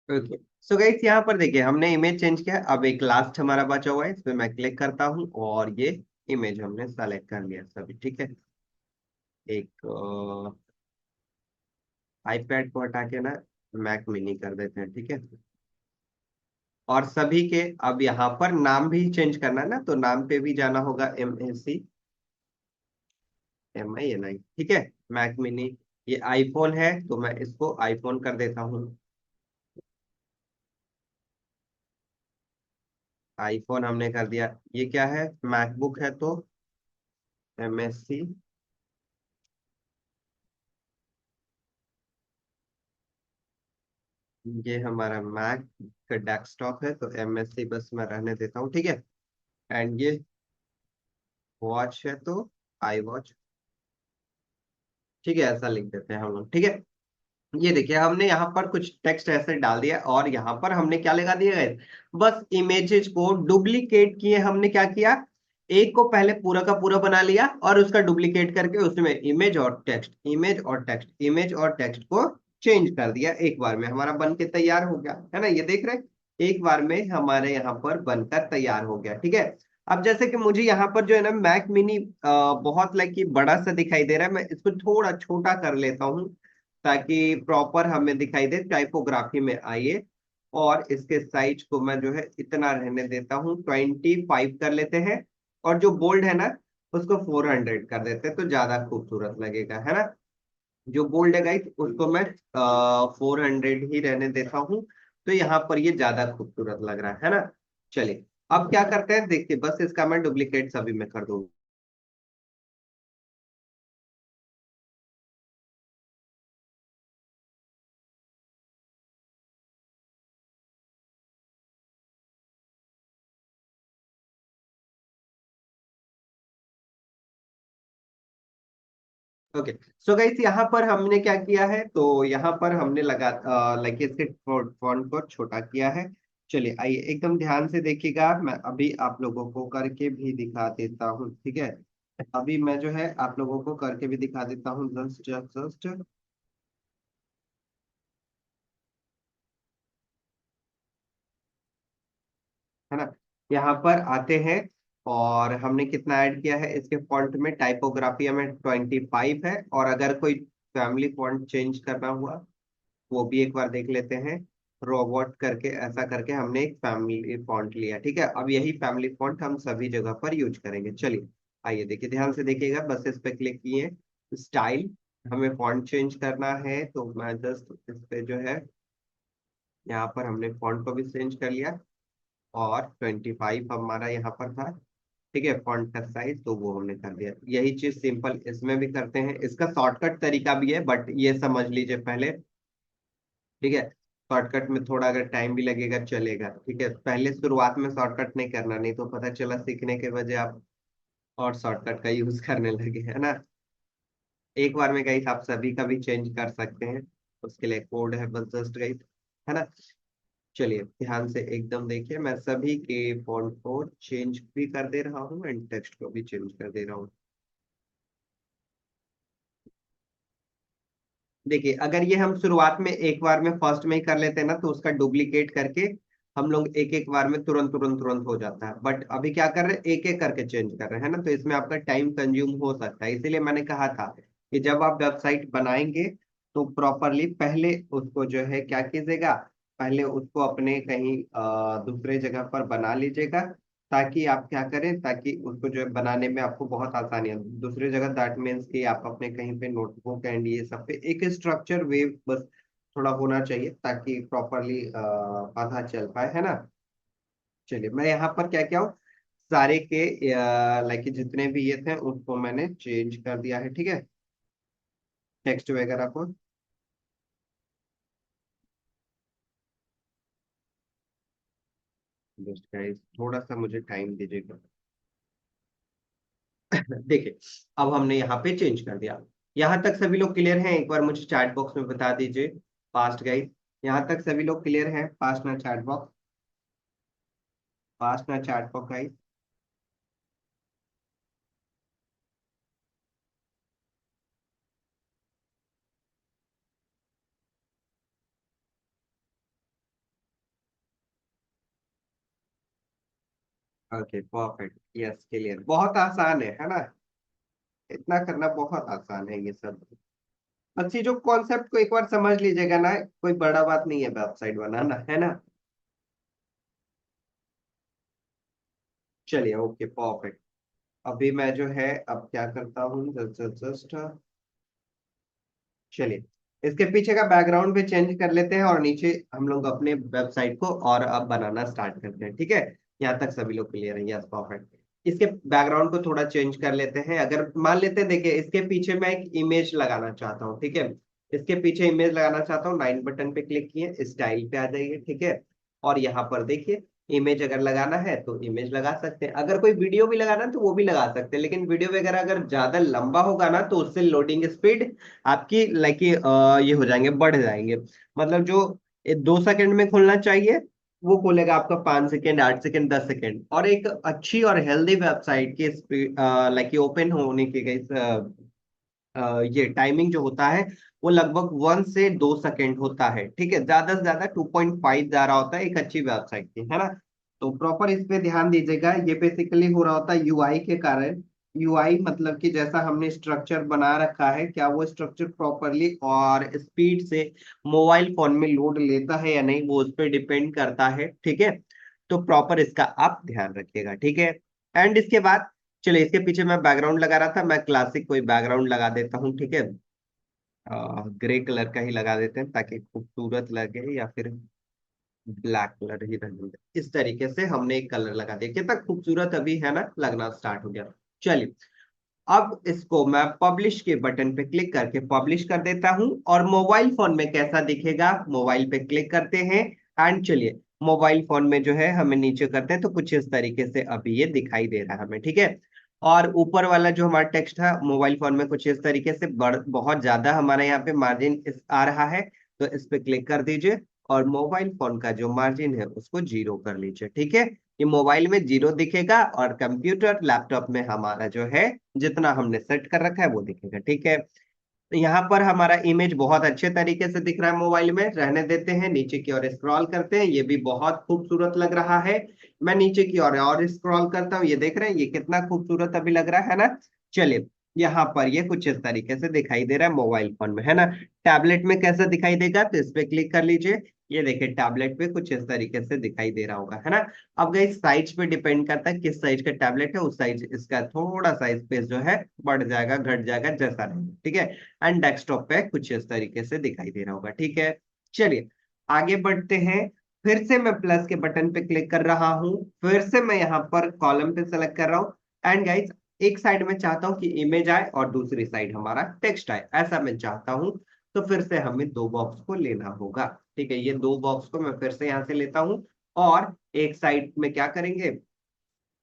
S1: ओके। सो गाइस यहाँ पर देखिए हमने इमेज चेंज किया है। अब एक लास्ट हमारा बचा हुआ है, इसमें मैं क्लिक करता हूँ और ये इमेज हमने सेलेक्ट कर लिया सभी, ठीक है। एक आईपैड को हटा के ना मैक मिनी कर देते हैं, ठीक है। और सभी के अब यहाँ पर नाम भी चेंज करना है ना, तो नाम पे भी जाना होगा, MACMINI, ठीक है। मैक मिनी, ये आईफोन है तो मैं इसको आईफोन कर देता हूँ। आईफोन हमने कर दिया। ये क्या है, मैकबुक है तो MSC, ये हमारा मैक का डेस्कटॉप है तो MSC बस मैं रहने देता हूँ, ठीक है। एंड ये वॉच है तो आई वॉच, ठीक है, ऐसा लिख देते हैं हम लोग, ठीक है। ये देखिए हमने यहाँ पर कुछ टेक्स्ट ऐसे डाल दिया और यहाँ पर हमने क्या लगा दिया है, बस इमेजेस को डुप्लीकेट किए। हमने क्या किया, एक को पहले पूरा का पूरा बना लिया और उसका डुप्लीकेट करके उसमें इमेज और टेक्स्ट, इमेज और टेक्स्ट, इमेज और टेक्स्ट को चेंज कर दिया। एक बार में हमारा बन के तैयार हो गया, है ना। ये देख रहे हैं, एक बार में हमारे यहाँ पर बनकर तैयार हो गया, ठीक है। अब जैसे कि मुझे यहाँ पर जो है ना मैक मिनी बहुत लाइक कि बड़ा सा दिखाई दे रहा है, मैं इसको थोड़ा छोटा कर लेता हूँ ताकि प्रॉपर हमें दिखाई दे, टाइपोग्राफी में आइए। और इसके साइज को मैं जो है इतना रहने देता हूँ, 25 कर लेते हैं। और जो बोल्ड है ना उसको 400 कर देते हैं तो ज्यादा खूबसूरत लगेगा, है ना। जो बोल्ड है गाइस उसको मैं 400 ही रहने देता हूँ, तो यहाँ पर ये ज्यादा खूबसूरत लग रहा है ना। चलिए अब क्या करते हैं देखिए, बस इसका मैं डुप्लीकेट सभी में कर दूंगा। ओके। सो गाइस यहाँ पर हमने क्या किया है, तो यहाँ पर हमने लगा लाइक इसके फॉन्ट को छोटा किया है। चलिए आइए एकदम ध्यान से देखिएगा, मैं अभी आप लोगों को करके भी दिखा देता हूँ, ठीक है। अभी मैं जो है आप लोगों को करके भी दिखा देता हूँ, जस्ट जस्ट, है ना। यहाँ पर आते हैं और हमने कितना ऐड किया है इसके फॉन्ट में, टाइपोग्राफी में 25 है। और अगर कोई फैमिली फॉन्ट चेंज करना हुआ वो भी एक बार देख लेते हैं। रोबोट करके ऐसा करके हमने एक फैमिली फॉन्ट लिया, ठीक है। अब यही फैमिली फॉन्ट हम सभी जगह पर यूज करेंगे। चलिए आइए देखिए, ध्यान से देखिएगा, बस इस पे क्लिक किए, स्टाइल, हमें फॉन्ट चेंज करना है तो मैं जस्ट इस पे जो है यहाँ पर हमने फॉन्ट को भी चेंज कर लिया। और 25 हमारा यहाँ पर था, ठीक है, फॉन्ट का साइज तो वो हमने कर दिया। यही चीज सिंपल इसमें भी करते हैं, इसका शॉर्टकट तरीका भी है बट ये समझ लीजिए पहले, ठीक है। शॉर्टकट में थोड़ा अगर टाइम भी लगेगा चलेगा, ठीक है। पहले शुरुआत में शॉर्टकट नहीं करना, नहीं तो पता चला सीखने के वजह आप और शॉर्टकट का यूज करने लगे, है ना। एक बार में गाइस आप सभी का भी चेंज कर सकते हैं, उसके लिए कोड है बस जस्ट गाइस, है ना। चलिए ध्यान से एकदम देखिए, मैं सभी के फॉन्ट को चेंज भी कर दे रहा हूँ एंड टेक्स्ट को भी चेंज कर दे रहा हूँ। देखिए अगर ये हम शुरुआत में एक बार में फर्स्ट में ही कर लेते हैं ना, तो उसका डुप्लीकेट करके हम लोग एक एक बार में तुरंत तुरंत तुरंत हो जाता है। बट अभी क्या कर रहे हैं, एक एक करके चेंज कर रहे हैं ना, तो इसमें आपका टाइम कंज्यूम हो सकता है। इसीलिए मैंने कहा था कि जब आप वेबसाइट बनाएंगे तो प्रॉपरली पहले उसको जो है क्या कीजिएगा, पहले उसको अपने कहीं दूसरे जगह पर बना लीजिएगा, ताकि आप क्या करें, ताकि उसको जो है बनाने में आपको बहुत आसानी हो। दूसरी जगह दैट मीन्स कि आप अपने कहीं पे नोटबुक एंड ये सब पे एक स्ट्रक्चर वे बस थोड़ा होना चाहिए, ताकि प्रॉपरली पता चल पाए, है ना। चलिए मैं यहाँ पर क्या क्या हूँ, सारे के लाइक जितने भी ये थे उसको मैंने चेंज कर दिया है, ठीक है, टेक्स्ट वगैरह को। जस्ट गाइस थोड़ा सा मुझे टाइम दीजिएगा। देखिए अब हमने यहाँ पे चेंज कर दिया। यहाँ तक सभी लोग क्लियर हैं, एक बार मुझे चैट बॉक्स में बता दीजिए फास्ट गाइस। यहाँ तक सभी लोग क्लियर हैं, फास्ट ना चैट बॉक्स, फास्ट ना chat box guys. Okay perfect, yes clear, बहुत आसान है ना। इतना करना बहुत आसान है ये सब। बस ये जो कॉन्सेप्ट को एक बार समझ लीजिएगा ना, कोई बड़ा बात नहीं है वेबसाइट बनाना, है ना। चलिए ओके परफेक्ट। अभी मैं जो है अब क्या करता हूँ, जस्ट चलिए इसके पीछे का बैकग्राउंड भी चेंज कर लेते हैं और नीचे हम लोग अपने वेबसाइट को और अब बनाना स्टार्ट करते हैं, ठीक है। यहाँ तक सभी लोग क्लियर है, यस परफेक्ट। इसके बैकग्राउंड को थोड़ा चेंज कर लेते हैं। अगर मान लेते हैं, देखिए इसके पीछे मैं एक इमेज लगाना चाहता हूँ, ठीक है। इसके पीछे इमेज लगाना चाहता हूँ, 9 बटन पे क्लिक किए, स्टाइल पे आ जाइए, ठीक है। और यहाँ पर देखिए इमेज अगर लगाना है तो इमेज लगा सकते हैं, अगर कोई वीडियो भी लगाना है तो वो भी लगा सकते हैं। लेकिन वीडियो वगैरह अगर ज्यादा लंबा होगा ना तो उससे लोडिंग स्पीड आपकी लाइक ये हो जाएंगे, बढ़ जाएंगे। मतलब जो 2 सेकंड में खुलना चाहिए वो खुलेगा आपका 5 सेकंड, 8 सेकंड, 10 सेकंड। और एक अच्छी और हेल्दी वेबसाइट की स्पीड लाइक ओपन होने की गई ये टाइमिंग जो होता है वो लगभग 1 से 2 सेकंड होता है, ठीक है। ज्यादा से ज्यादा 2.5 जा रहा होता है एक अच्छी वेबसाइट की, है ना। तो प्रॉपर इस पे ध्यान दीजिएगा। ये बेसिकली हो रहा होता है यूआई के कारण। यूआई मतलब कि जैसा हमने स्ट्रक्चर बना रखा है, क्या वो स्ट्रक्चर प्रॉपरली और स्पीड से मोबाइल फोन में लोड लेता है या नहीं, वो उस पर डिपेंड करता है, ठीक है। तो प्रॉपर इसका आप ध्यान रखिएगा, ठीक है। एंड इसके बाद चलिए इसके पीछे मैं बैकग्राउंड लगा रहा था, मैं क्लासिक कोई बैकग्राउंड लगा देता हूँ, ठीक है। ग्रे कलर का ही लगा देते हैं ताकि खूबसूरत लगे, या फिर ब्लैक कलर ही रह जाए। इस तरीके से हमने एक कलर लगा दिया, कितना खूबसूरत अभी है ना, लगना स्टार्ट हो गया। चलिए अब इसको मैं पब्लिश के बटन पे क्लिक करके पब्लिश कर देता हूं, और मोबाइल फोन में कैसा दिखेगा, मोबाइल पे क्लिक करते हैं। एंड चलिए मोबाइल फोन में जो है हमें नीचे करते हैं तो कुछ इस तरीके से अभी ये दिखाई दे रहा है हमें, ठीक है। और ऊपर वाला जो हमारा टेक्स्ट है मोबाइल फोन में कुछ इस तरीके से बहुत ज्यादा हमारा यहाँ पे मार्जिन आ रहा है, तो इस पे क्लिक कर दीजिए। और मोबाइल फोन का जो मार्जिन है उसको 0 कर लीजिए, ठीक है। ये मोबाइल में 0 दिखेगा और कंप्यूटर लैपटॉप में हमारा जो है जितना हमने सेट कर रखा है वो दिखेगा, ठीक है। यहाँ पर हमारा इमेज बहुत अच्छे तरीके से दिख रहा है, मोबाइल में रहने देते हैं। नीचे की ओर स्क्रॉल करते हैं, ये भी बहुत खूबसूरत लग रहा है। मैं नीचे की ओर और स्क्रॉल करता हूँ, ये देख रहे हैं ये कितना खूबसूरत अभी लग रहा है ना। चलिए यहाँ पर ये कुछ इस तरीके से दिखाई दे रहा है मोबाइल फोन में, है ना। टैबलेट में कैसा दिखाई देगा, तो इस पे क्लिक कर लीजिए। ये देखिए टैबलेट पे कुछ इस तरीके से दिखाई दे रहा होगा, है ना। अब गई साइज पे डिपेंड करता है किस साइज का टैबलेट है, उस साइज इसका थोड़ा सा स्पेस जो है बढ़ जाएगा घट जाएगा जैसा रहेगा, ठीक है। एंड डेस्कटॉप पे कुछ इस तरीके से दिखाई दे रहा होगा, ठीक है। चलिए आगे बढ़ते हैं। फिर से मैं प्लस के बटन पे क्लिक कर रहा हूं, फिर से मैं यहाँ पर कॉलम पे सेलेक्ट कर रहा हूँ। एंड गाइस एक साइड में चाहता हूँ कि इमेज आए और दूसरी साइड हमारा टेक्स्ट आए, ऐसा मैं चाहता हूँ। तो फिर से हमें दो बॉक्स को लेना होगा, ठीक है। ये दो बॉक्स को मैं फिर से यहाँ से लेता हूँ, और एक साइड में क्या करेंगे,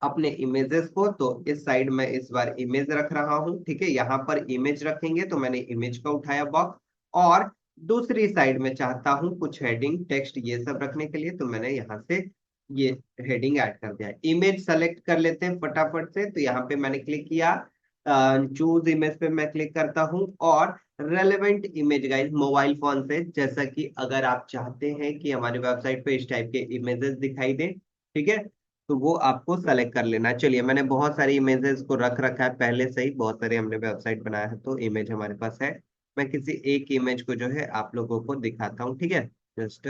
S1: अपने इमेजेस को, तो इस साइड में इस बार इमेज रख रहा हूं, ठीक है। यहाँ पर इमेज रखेंगे तो मैंने इमेज का उठाया बॉक्स, और दूसरी साइड में चाहता हूं कुछ हेडिंग टेक्स्ट ये सब रखने के लिए, तो मैंने यहाँ से ये हेडिंग ऐड कर दिया। इमेज सेलेक्ट कर लेते हैं फटाफट से, तो यहाँ पे मैंने क्लिक किया। चूज इमेज पे मैं क्लिक करता हूँ और relevant image guys mobile phone से, जैसा कि अगर आप चाहते हैं कि हमारी वेबसाइट पे इस टाइप के इमेजेस दिखाई दे, ठीक है, तो वो आपको सेलेक्ट कर लेना है। चलिए, मैंने बहुत सारी इमेजेस को रख रखा है पहले से ही, बहुत सारे हमने वेबसाइट बनाया है तो इमेज हमारे पास है। मैं किसी एक इमेज को जो है आप लोगों को दिखाता हूँ, ठीक है। जस्ट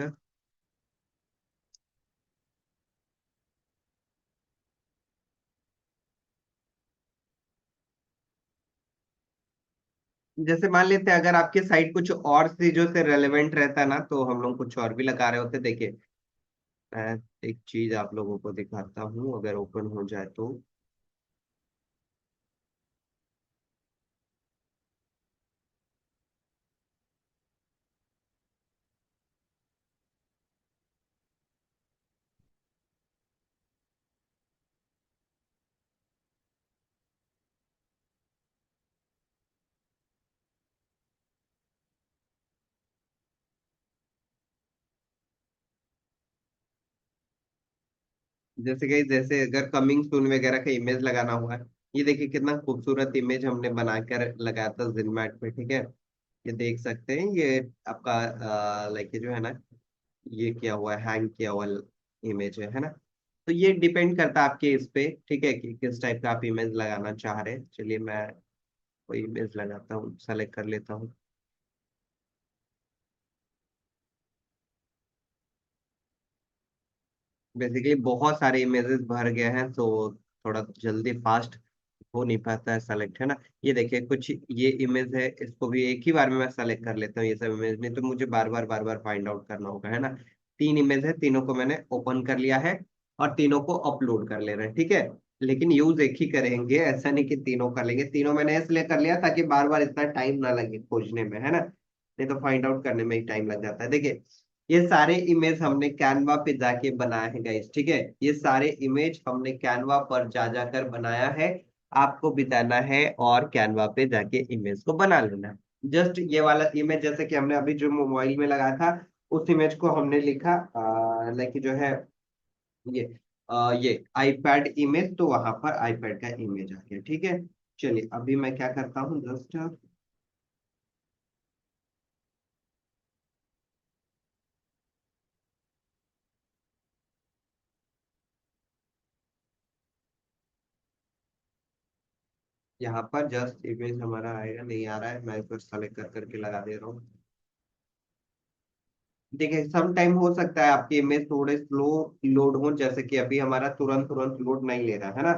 S1: जैसे मान लेते हैं अगर आपके साइट कुछ और चीजों से रेलेवेंट रहता ना तो हम लोग कुछ और भी लगा रहे होते। देखिए, मैं एक चीज आप लोगों को दिखाता हूँ, अगर ओपन हो जाए तो। जैसे कि जैसे अगर कमिंग सून वगैरह का इमेज लगाना हुआ है, ये देखिए कितना खूबसूरत इमेज हमने बनाकर लगाया था जिनमैट पे, ठीक है। ये देख सकते हैं, ये आपका लाइक जो है ना, ये किया हुआ है, हैंग किया हुआ इमेज है ना। तो ये डिपेंड करता है आपके इस पे, ठीक है, कि किस टाइप का आप इमेज लगाना चाह रहे हैं। चलिए, मैं कोई इमेज लगाता हूँ, सेलेक्ट कर लेता हूँ। बेसिकली बहुत सारे इमेजेस भर गए हैं तो थोड़ा जल्दी फास्ट हो नहीं पाता है सेलेक्ट, है ना। ये देखिए कुछ ये इमेज है, इसको भी एक ही बार में मैं सेलेक्ट कर लेता हूँ, ये सब इमेज नहीं तो मुझे बार बार फाइंड आउट करना होगा, है ना। तीन इमेज है, तीनों को मैंने ओपन कर लिया है और तीनों को अपलोड कर ले रहे हैं, ठीक है। लेकिन यूज एक ही करेंगे, ऐसा नहीं कि तीनों कर लेंगे। तीनों मैंने इसलिए कर लिया ताकि बार बार इतना टाइम ना लगे खोजने में, है ना, नहीं तो फाइंड आउट करने में ही टाइम लग जाता है। देखिए, ये सारे इमेज हमने कैनवा पे जाके बनाए हैं गाइस, ठीक है। ये सारे इमेज हमने कैनवा पर जा जाकर बनाया है। आपको बिताना है और कैनवा पे जाके इमेज को बना लेना है। जस्ट ये वाला इमेज जैसे कि हमने अभी जो मोबाइल में लगाया था, उस इमेज को हमने लिखा लाइक जो है ये ये आईपैड इमेज, तो वहां पर आईपैड का इमेज आ गया, ठीक है। चलिए, अभी मैं क्या करता हूँ, जस्ट यहाँ पर जस्ट इमेज हमारा आएगा, नहीं आ रहा है, मैं इसको सेलेक्ट कर करके लगा दे रहा हूँ। देखिए, सम टाइम हो सकता है आपकी इमेज थोड़े स्लो लोड हो, जैसे कि अभी हमारा तुरंत तुरंत लोड नहीं ले रहा है ना।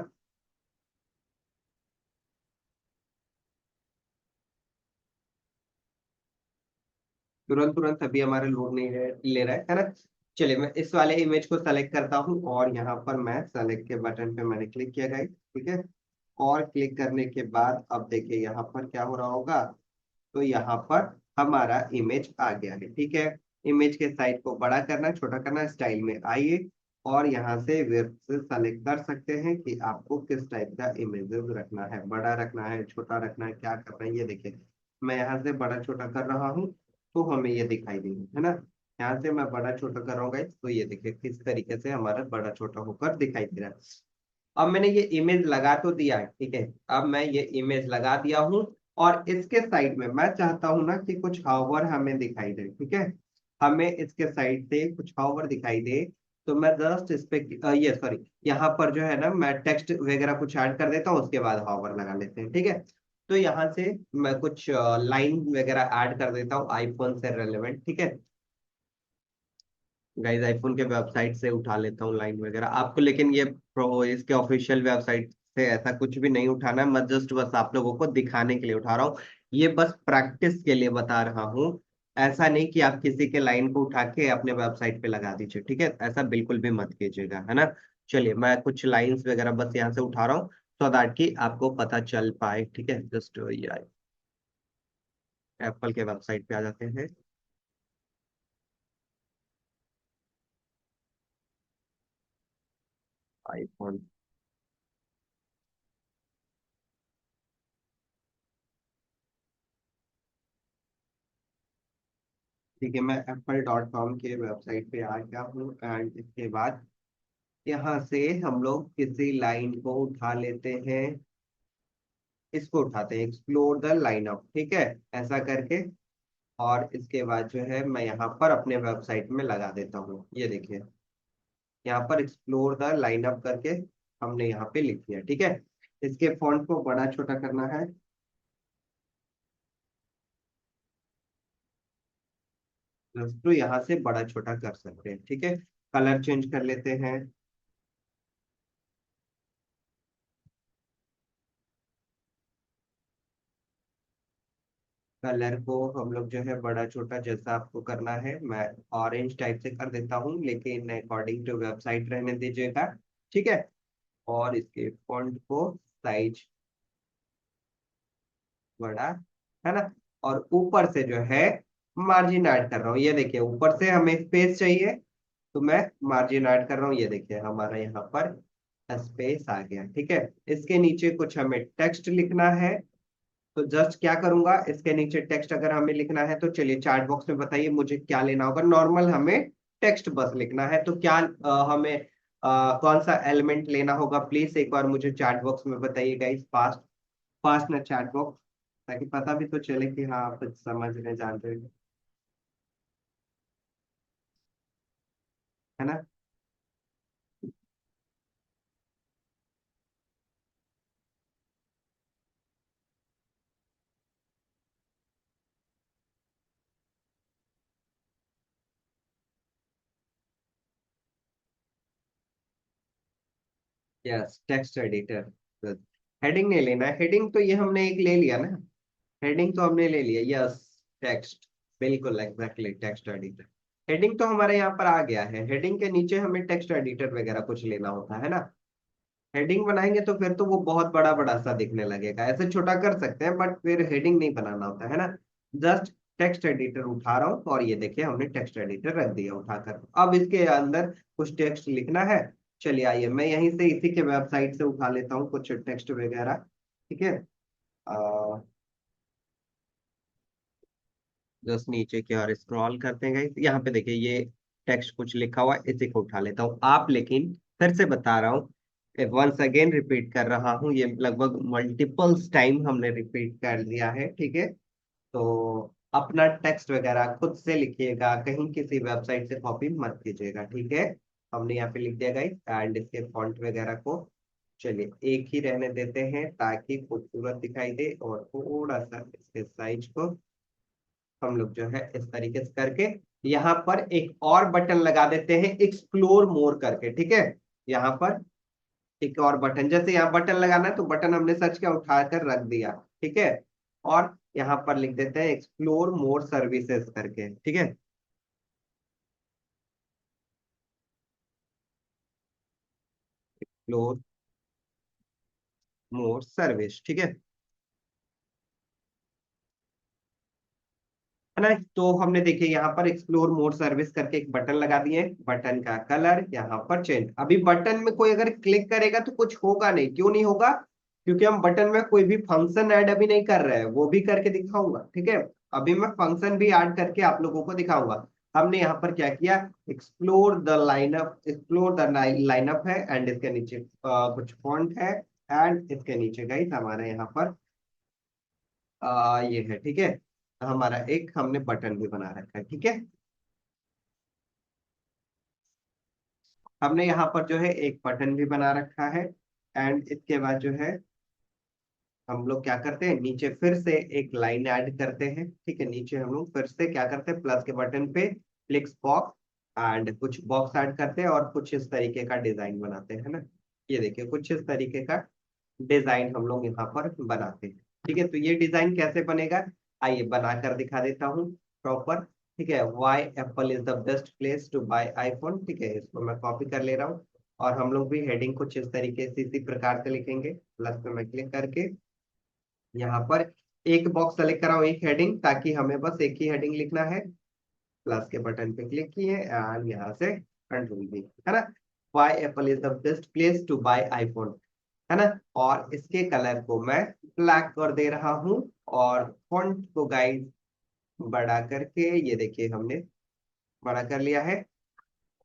S1: तुरंत तुरंत अभी हमारे लोड नहीं ले रहा है ना। चलिए, मैं इस वाले इमेज को सेलेक्ट करता हूँ और यहाँ पर मैं सेलेक्ट के बटन पे मैंने क्लिक किया गाइस, ठीक है। और क्लिक करने के बाद अब देखिए यहाँ पर क्या हो रहा होगा। तो यहाँ पर हमारा इमेज आ गया है, ठीक है। इमेज के साइज को बड़ा करना, छोटा करना, स्टाइल में आइए और यहाँ से वेब से सेलेक्ट कर सकते हैं कि आपको किस टाइप का इमेजेस रखना है, बड़ा रखना है, छोटा रखना है, क्या करना है। ये देखिए, मैं यहाँ से बड़ा छोटा कर रहा हूँ तो हमें ये दिखाई देगी, है ना। यहाँ से मैं बड़ा छोटा कर रहा हूँ guys, तो ये देखिए किस तरीके से हमारा बड़ा छोटा होकर दिखाई दे रहा है। अब मैंने ये इमेज लगा तो दिया है, ठीक है। अब मैं ये इमेज लगा दिया हूँ और इसके साइड में मैं चाहता हूँ ना कि कुछ हावर हमें दिखाई दे, ठीक है। हमें इसके साइड से कुछ हावर दिखाई दे, तो मैं जस्ट इस पे ये सॉरी, यहाँ पर जो है ना मैं टेक्स्ट वगैरह कुछ ऐड कर देता हूँ, उसके बाद हावर लगा लेते हैं, ठीक है। तो यहाँ से मैं कुछ लाइन वगैरह ऐड कर देता हूँ आईफोन से रेलेवेंट, ठीक है। गाइस, आईफोन के वेबसाइट से उठा लेता हूँ लाइन वगैरह आपको, लेकिन ये प्रो इसके ऑफिशियल वेबसाइट से ऐसा कुछ भी नहीं उठाना है। मैं जस्ट बस आप लोगों को दिखाने के लिए उठा रहा हूँ, ये बस प्रैक्टिस के लिए बता रहा हूँ। ऐसा नहीं कि आप किसी के लाइन को उठा के अपने वेबसाइट पे लगा दीजिए, ठीक है, ऐसा बिल्कुल भी मत कीजिएगा, है ना। चलिए, मैं कुछ लाइंस वगैरह बस यहाँ से उठा रहा हूँ सो दैट कि आपको पता चल पाए, ठीक है। जस्ट ये एप्पल के वेबसाइट पे आ जाते हैं, आईफोन। ठीक है, मैं apple.com के वेबसाइट पे आ गया हूँ एंड इसके बाद यहाँ से हम लोग किसी लाइन को उठा लेते हैं। इसको उठाते हैं, एक्सप्लोर द लाइनअप, ठीक है, ऐसा करके। और इसके बाद जो है मैं यहाँ पर अपने वेबसाइट में लगा देता हूँ, ये देखिए यहाँ पर एक्सप्लोर द लाइनअप करके हमने यहाँ पे लिख दिया, ठीक है। इसके फॉन्ट को बड़ा छोटा करना है, तो यहाँ से बड़ा छोटा कर सकते हैं, ठीक है। कलर चेंज कर लेते हैं, कलर को हम लोग जो है बड़ा छोटा जैसा आपको करना है, मैं ऑरेंज टाइप से कर देता हूँ, लेकिन अकॉर्डिंग टू वेबसाइट रहने दीजिएगा, ठीक है। और इसके फॉन्ट को साइज बड़ा, है ना। और ऊपर से जो है मार्जिन ऐड कर रहा हूँ, ये देखिए ऊपर से हमें स्पेस चाहिए, तो मैं मार्जिन ऐड कर रहा हूँ, ये देखिए हमारा यहाँ पर स्पेस आ गया, ठीक है। इसके नीचे कुछ हमें टेक्स्ट लिखना है, तो जस्ट क्या करूंगा, इसके नीचे टेक्स्ट अगर हमें लिखना है तो चलिए चैट बॉक्स में बताइए मुझे क्या लेना होगा। नॉर्मल हमें टेक्स्ट बस लिखना है, तो क्या हमें कौन सा एलिमेंट लेना होगा, प्लीज एक बार मुझे चैट बॉक्स में बताइएगा इस फास्ट, फास्ट ना चैट बॉक्स, ताकि पता भी तो चले कि हाँ आप समझ रहे जान रहे हैं, है ना। Yes, text editor. हेडिंग नहीं लेना है, हेडिंग तो ये हमने एक ले लिया ना, हेडिंग तो हमने ले लिया, यस। टेक्स्ट, बिल्कुल एग्जैक्टली टेक्स्ट एडिटर। हेडिंग तो हमारे यहाँ पर आ गया है, हेडिंग के नीचे हमें टेक्स्ट एडिटर वगैरह कुछ लेना होता है ना। हेडिंग बनाएंगे तो फिर तो वो बहुत बड़ा बड़ा सा दिखने लगेगा, ऐसे छोटा कर सकते हैं बट फिर हेडिंग नहीं बनाना होता है ना। जस्ट टेक्स्ट एडिटर उठा रहा हूँ, और ये देखिए हमने टेक्स्ट एडिटर रख दिया उठाकर। अब इसके अंदर कुछ टेक्स्ट लिखना है, चलिए आइए मैं यहीं से इसी के वेबसाइट से उठा लेता हूँ कुछ टेक्स्ट वगैरह, ठीक है। जस्ट नीचे की ओर स्क्रॉल करते हैं guys। यहाँ पे देखिए ये टेक्स्ट कुछ लिखा हुआ है, इसी को उठा लेता हूँ। आप लेकिन फिर से बता रहा हूँ, वंस अगेन रिपीट कर रहा हूँ, ये लगभग मल्टीपल्स टाइम हमने रिपीट कर दिया है, ठीक है। तो अपना टेक्स्ट वगैरह खुद से लिखिएगा, कहीं किसी वेबसाइट से कॉपी मत कीजिएगा, ठीक है। हमने यहाँ पे लिख दिया गाइस, एंड इसके फॉन्ट वगैरह को चलिए एक ही रहने देते हैं ताकि खूबसूरत दिखाई दे, और थोड़ा सा इसके साइज को हम लोग जो है इस तरीके से करके यहाँ पर एक और बटन लगा देते हैं, एक्सप्लोर मोर करके, ठीक है। यहाँ पर एक और बटन, जैसे यहाँ बटन लगाना है तो बटन हमने सर्च किया उठाकर रख दिया, ठीक है। और यहाँ पर लिख देते हैं एक्सप्लोर मोर सर्विसेज करके, ठीक है। एक्सप्लोर मोर सर्विस, ठीक है। है ना। तो हमने देखिए यहाँ पर एक्सप्लोर मोर सर्विस करके एक बटन लगा दिए, बटन का कलर यहाँ पर चेंज। अभी बटन में कोई अगर क्लिक करेगा तो कुछ होगा नहीं, क्यों नहीं होगा, क्योंकि हम बटन में कोई भी फंक्शन ऐड अभी नहीं कर रहे हैं, वो भी करके दिखाऊंगा, ठीक है। अभी मैं फंक्शन भी ऐड करके आप लोगों को दिखाऊंगा। हमने यहाँ पर क्या किया, explore the lineup, explore the lineup है, एंड इसके नीचे कुछ फॉन्ट है, एंड इसके नीचे गाइस हमारे यहाँ पर ये है, ठीक है। हमारा एक हमने बटन भी बना रखा है, ठीक है। हमने यहाँ पर जो है एक बटन भी बना रखा है, एंड इसके बाद जो है हम लोग क्या करते हैं, नीचे फिर से एक लाइन ऐड करते हैं, ठीक है। नीचे हम लोग फिर से क्या करते हैं, प्लस के बटन पे फ्लिक्स बॉक्स, एंड कुछ बॉक्स ऐड करते हैं और कुछ इस तरीके का डिजाइन बनाते हैं ना। ये देखिए कुछ इस तरीके का डिजाइन हम लोग यहाँ पर बनाते हैं, ठीक है। तो ये डिजाइन कैसे बनेगा, आइए बनाकर दिखा देता हूँ प्रॉपर, ठीक है। Why Apple is the best place to buy iPhone, ठीक है, इसको मैं कॉपी कर ले रहा हूँ। और हम लोग भी हेडिंग कुछ इस तरीके से इसी प्रकार से लिखेंगे, प्लस पे मैं क्लिक करके यहाँ पर एक बॉक्स सेलेक्ट कराओ, एक हेडिंग, ताकि हमें बस एक ही हेडिंग लिखना है। प्लस के बटन पे क्लिक किए एंड यहाँ से कंट्रोल भी, है ना। Why Apple is the best place to buy iPhone, है ना। और इसके कलर को मैं ब्लैक कर दे रहा हूँ, और फॉन्ट को गाइड बड़ा करके ये देखिए हमने बड़ा कर लिया है।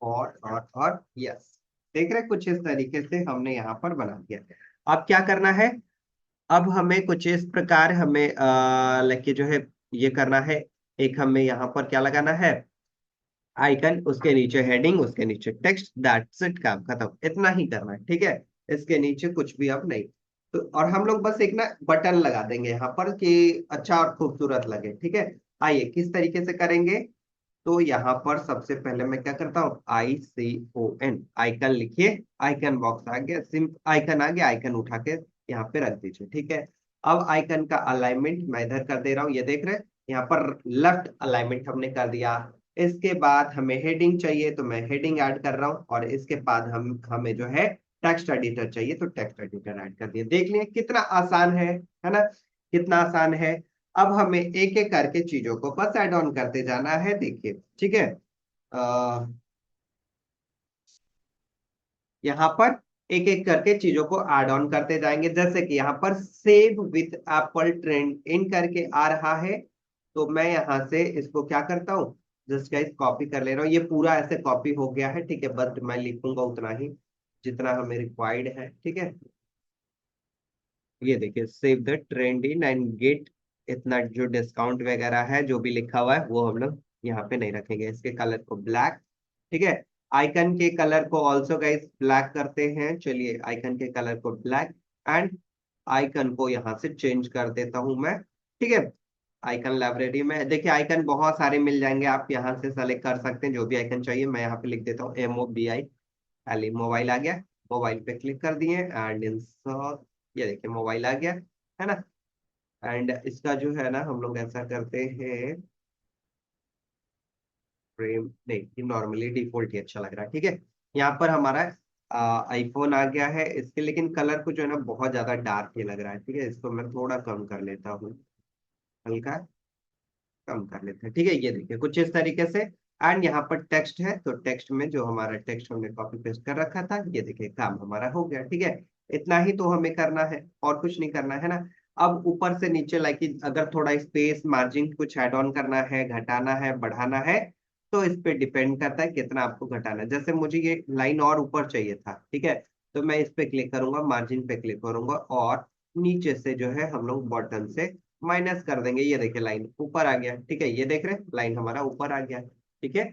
S1: और यस, देख रहे हैं? कुछ इस तरीके से हमने यहाँ पर बना दिया। अब क्या करना है, अब हमें कुछ इस प्रकार हमें लेके जो है ये करना है। एक हमें यहाँ पर क्या लगाना है, आइकन, उसके नीचे हेडिंग, उसके नीचे टेक्स्ट, दैट्स इट, काम खत्म, इतना ही करना है, ठीक है। इसके नीचे कुछ भी अब नहीं। तो और हम लोग बस एक ना बटन लगा देंगे यहाँ पर कि अच्छा और खूबसूरत लगे, ठीक है। आइए किस तरीके से करेंगे। तो यहाँ पर सबसे पहले मैं क्या करता हूँ, ICON, आइकन लिखिए। आइकन बॉक्स आ गया, सिम आइकन आ गया, आइकन उठा के यहाँ पे रख दीजिए, ठीक है। अब आइकन का अलाइनमेंट मैं इधर कर दे रहा हूँ, ये देख रहे हैं यहाँ पर लेफ्ट अलाइनमेंट हमने कर दिया। इसके बाद हमें हेडिंग चाहिए तो मैं हेडिंग ऐड कर रहा हूँ, और इसके बाद हमें जो है टेक्स्ट एडिटर चाहिए तो टेक्स्ट एडिटर ऐड कर दिया। देख लिया कितना आसान है ना, कितना आसान है। अब हमें एक एक करके चीजों को बस ऐड ऑन करते जाना है, देखिए, ठीक है। आ, यहाँ पर एक एक करके चीजों को ऐड ऑन करते जाएंगे, जैसे कि यहाँ पर सेव विथ एप्पल ट्रेंड इन करके आ रहा है। तो मैं यहाँ से इसको क्या करता हूँ, जस्ट गाइस कॉपी कर ले रहा हूँ, ये पूरा ऐसे कॉपी हो गया है, ठीक है। बस मैं लिखूंगा उतना ही जितना हमें रिक्वायर्ड है, ठीक है। ये देखिए, save the trend in and get, इतना जो डिस्काउंट वगैरह है जो भी लिखा हुआ है वो हम लोग यहाँ पे नहीं रखेंगे। इसके कलर को ब्लैक, ठीक है। आइकन के कलर को ऑल्सो गाइस ब्लैक करते हैं, चलिए आइकन के कलर को ब्लैक, एंड आइकन को यहाँ से चेंज कर देता हूँ मैं, ठीक है। आइकन लाइब्रेरी में देखिए आइकन बहुत सारे मिल जाएंगे, आप यहाँ से सेलेक्ट कर सकते हैं जो भी आइकन चाहिए। मैं यहाँ पे लिख देता हूँ MOBI, मोबाइल आ गया। मोबाइल पे क्लिक कर दिए एंड इंस्टॉल, ये देखिए मोबाइल आ गया, है ना। एंड इसका जो है ना हम लोग ऐसा करते हैं, फ्रेम नहीं, नॉर्मली डिफॉल्ट ही अच्छा लग रहा है, ठीक है। यहाँ पर हमारा आईफोन आ गया है, इसके लेकिन कलर को जो है ना बहुत ज्यादा डार्क ही लग रहा है, ठीक है। इसको मैं थोड़ा कम कर लेता हूँ, हल्का कम कर लेते हैं, ठीक है। ये देखिए कुछ इस तरीके से। एंड यहाँ पर टेक्स्ट है तो टेक्स्ट में जो हमारा टेक्स्ट हमने कॉपी पेस्ट कर रखा था, ये देखिए काम हमारा हो गया, ठीक है। इतना ही तो हमें करना है, और कुछ नहीं करना है ना। अब ऊपर से नीचे लाइक अगर थोड़ा स्पेस मार्जिन कुछ ऐड ऑन करना है, घटाना है, बढ़ाना है, तो इस पे डिपेंड करता है कितना आपको घटाना है। जैसे मुझे ये लाइन और ऊपर चाहिए था, ठीक है, तो मैं इस पे क्लिक करूंगा, मार्जिन पे क्लिक करूंगा, और नीचे से जो है हम लोग बॉटम से माइनस कर देंगे। ये देखिए लाइन ऊपर आ गया, ठीक है। ये देख रहे हैं लाइन हमारा ऊपर आ गया, ठीक है।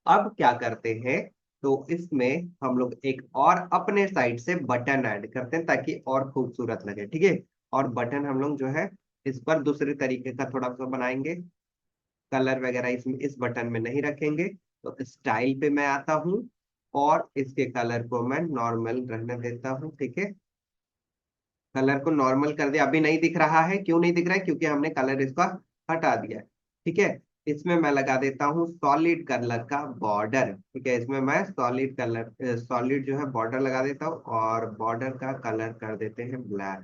S1: अब क्या करते हैं, तो इसमें हम लोग एक और अपने साइड से बटन ऐड करते हैं ताकि और खूबसूरत लगे, ठीक है। और बटन हम लोग जो है इस पर दूसरे तरीके का थोड़ा सा बनाएंगे, कलर वगैरह इसमें इस बटन में नहीं रखेंगे। तो स्टाइल पे मैं आता हूँ, और इसके कलर को मैं नॉर्मल रहने देता हूँ, ठीक है। कलर को नॉर्मल कर दिया, अभी नहीं दिख रहा है, क्यों नहीं दिख रहा है, क्योंकि हमने कलर इसका हटा दिया है, ठीक है। इसमें मैं लगा देता हूँ सॉलिड कलर का बॉर्डर, ठीक है। इसमें मैं सॉलिड कलर सॉलिड जो है बॉर्डर लगा देता हूँ, और बॉर्डर का कलर कर देते हैं ब्लैक,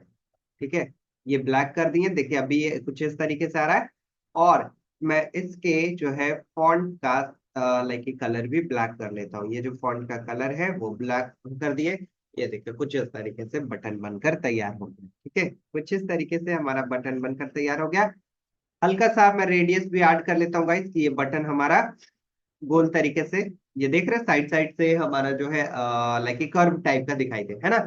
S1: ठीक है। ये ब्लैक कर दिए, देखिए अभी ये कुछ इस तरीके से आ रहा है। और मैं इसके जो है फॉन्ट का लाइक कलर भी ब्लैक कर लेता हूँ। ये जो फॉन्ट का कलर है वो ब्लैक कर दिए। ये देखिए कुछ इस तरीके से बटन बनकर तैयार हो गया, ठीक है। कुछ इस तरीके से हमारा बटन बनकर तैयार हो गया। हल्का सा मैं रेडियस भी ऐड कर लेता हूँ गाइस कि ये बटन हमारा गोल तरीके से, ये देख रहे हैं साइड साइड से हमारा जो है लाइक कर्व टाइप का दिखाई दे, है ना।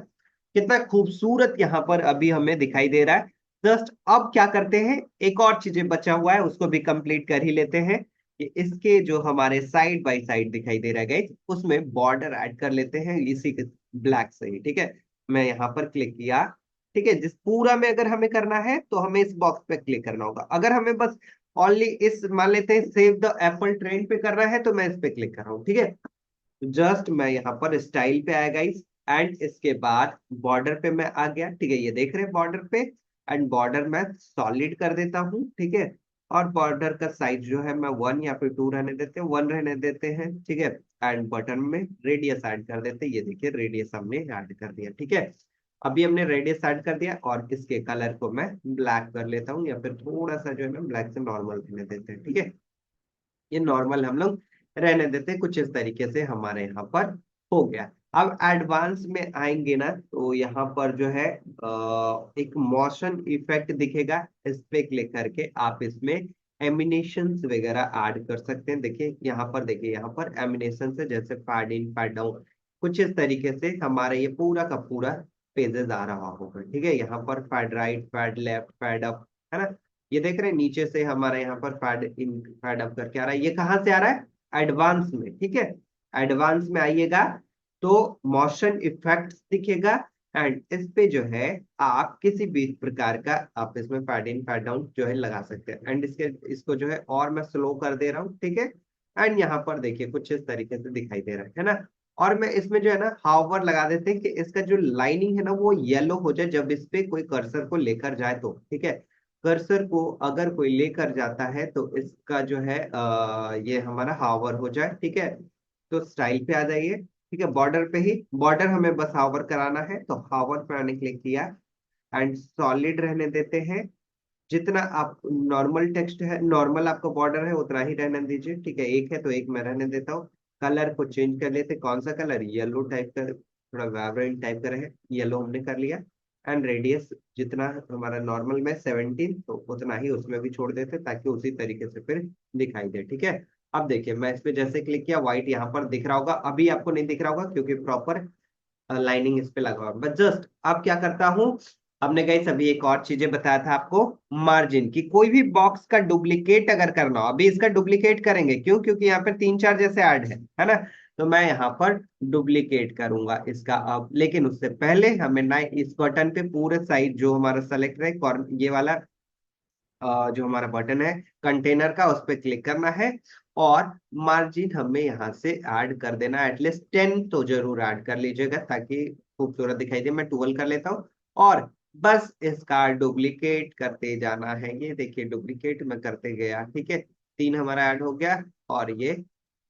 S1: कितना खूबसूरत यहाँ पर अभी हमें दिखाई दे रहा है। जस्ट अब क्या करते हैं, एक और चीजें बचा हुआ है उसको भी कंप्लीट कर ही लेते हैं, कि इसके जो हमारे साइड बाय साइड दिखाई दे रहा है गाइस, उसमें बॉर्डर ऐड कर लेते हैं इसी के ब्लैक से ही, ठीक है। मैं यहाँ पर क्लिक किया, ठीक है। जिस पूरा में अगर हमें करना है तो हमें इस बॉक्स पे क्लिक करना होगा। अगर हमें बस ओनली इस मान लेते हैं सेव द एप्पल ट्रेंड पे करना है तो मैं इस पे क्लिक कर रहा हूँ, ठीक है। जस्ट मैं यहाँ पर स्टाइल पे आया गाइस, एंड इसके बाद बॉर्डर पे मैं आ गया, ठीक है। ये देख रहे हैं बॉर्डर पे, एंड बॉर्डर मैं सॉलिड कर देता हूँ, ठीक है। और बॉर्डर का साइज जो है मैं 1 या फिर 2 रहने देते हैं, 1 रहने देते हैं, ठीक है। एंड बटन में रेडियस ऐड कर देते हैं, ये देखिए रेडियस हमने ऐड कर दिया, ठीक है। अभी हमने रेडियस ऐड कर दिया, और इसके कलर को मैं ब्लैक कर लेता हूँ, या फिर थोड़ा सा जो है ना ब्लैक से नॉर्मल रहने देते हैं, ठीक है। ये नॉर्मल हम लोग रहने देते हैं, कुछ इस तरीके से हमारे यहाँ पर हो गया। अब एडवांस में आएंगे ना तो यहाँ पर जो है एक मोशन इफेक्ट दिखेगा, इस पे क्लिक करके आप इसमें एमिनेशंस वगैरह ऐड कर सकते हैं। देखिए यहाँ पर, देखिए यहाँ पर एमिनेशन है, जैसे पैड इन पैड डाउन, कुछ इस तरीके से हमारा ये पूरा का पूरा पेजेस आ रहा होगा। ठीक है, यहाँ पर fade right, fade left, fade up, है ना। ये देख रहे हैं नीचे से हमारा यहाँ पर फैड इन फैड अप करके आ रहा है। ये कहाँ से आ रहा है? एडवांस में। ठीक है, एडवांस में आइएगा तो मोशन इफेक्ट्स दिखेगा। एंड इस पे जो है आप किसी भी प्रकार का आप इसमें फैड इन फैड डाउन जो है लगा सकते हैं। एंड इसके इसको जो है और मैं स्लो कर दे रहा हूँ। ठीक है, एंड यहाँ पर देखिए कुछ इस तरीके से दिखाई दे रहा है ना। और मैं इसमें जो है ना हावर लगा देते हैं कि इसका जो लाइनिंग है ना वो येलो हो जाए जब इस पे कोई कर्सर को लेकर जाए तो। ठीक है, कर्सर को अगर कोई लेकर जाता है तो इसका जो है ये हमारा हावर हो जाए। ठीक है, तो स्टाइल पे आ जाइए। ठीक है, बॉर्डर पे ही, बॉर्डर हमें बस हावर कराना है तो हावर पे आने क्लिक किया एंड सॉलिड रहने देते हैं। जितना आप नॉर्मल टेक्स्ट है, नॉर्मल आपका बॉर्डर है उतना ही रहने दीजिए। ठीक है, एक है तो एक मैं रहने देता हूँ। कलर को चेंज कर लेते, कौन सा कलर? येलो टाइप का, थोड़ा वाइब्रेंट टाइप का रहे, येलो हमने कर लिया। एंड रेडियस जितना हमारा नॉर्मल में 17 तो उतना ही उसमें भी छोड़ देते ताकि उसी तरीके से फिर दिखाई दे। ठीक है, अब देखिए मैं इस पे जैसे क्लिक किया व्हाइट यहाँ पर दिख रहा होगा, अभी आपको नहीं दिख रहा होगा क्योंकि प्रॉपर लाइनिंग इस पे लगा हुआ है। बट जस्ट अब क्या करता हूँ, हमने गई सभी एक और चीजें बताया था आपको। मार्जिन की कोई भी बॉक्स का डुप्लीकेट अगर करना हो, अभी इसका डुप्लीकेट करेंगे क्यों? क्योंकि यहाँ पर 3 4 जैसे ऐड है ना। तो मैं यहाँ पर डुप्लीकेट करूंगा इसका अब, लेकिन उससे पहले हमें ना इस बटन पे पूरे साइज जो हमारा सेलेक्ट है, ये वाला जो हमारा बटन है कंटेनर का, उस पर क्लिक करना है। और मार्जिन हमें यहाँ से ऐड कर देना, एटलीस्ट 10 तो जरूर ऐड कर लीजिएगा ताकि खूबसूरत दिखाई दे। मैं 12 कर लेता हूँ और बस इसका डुप्लीकेट करते जाना है। ये देखिए डुप्लीकेट मैं करते गया। ठीक है, 3 हमारा ऐड हो गया और ये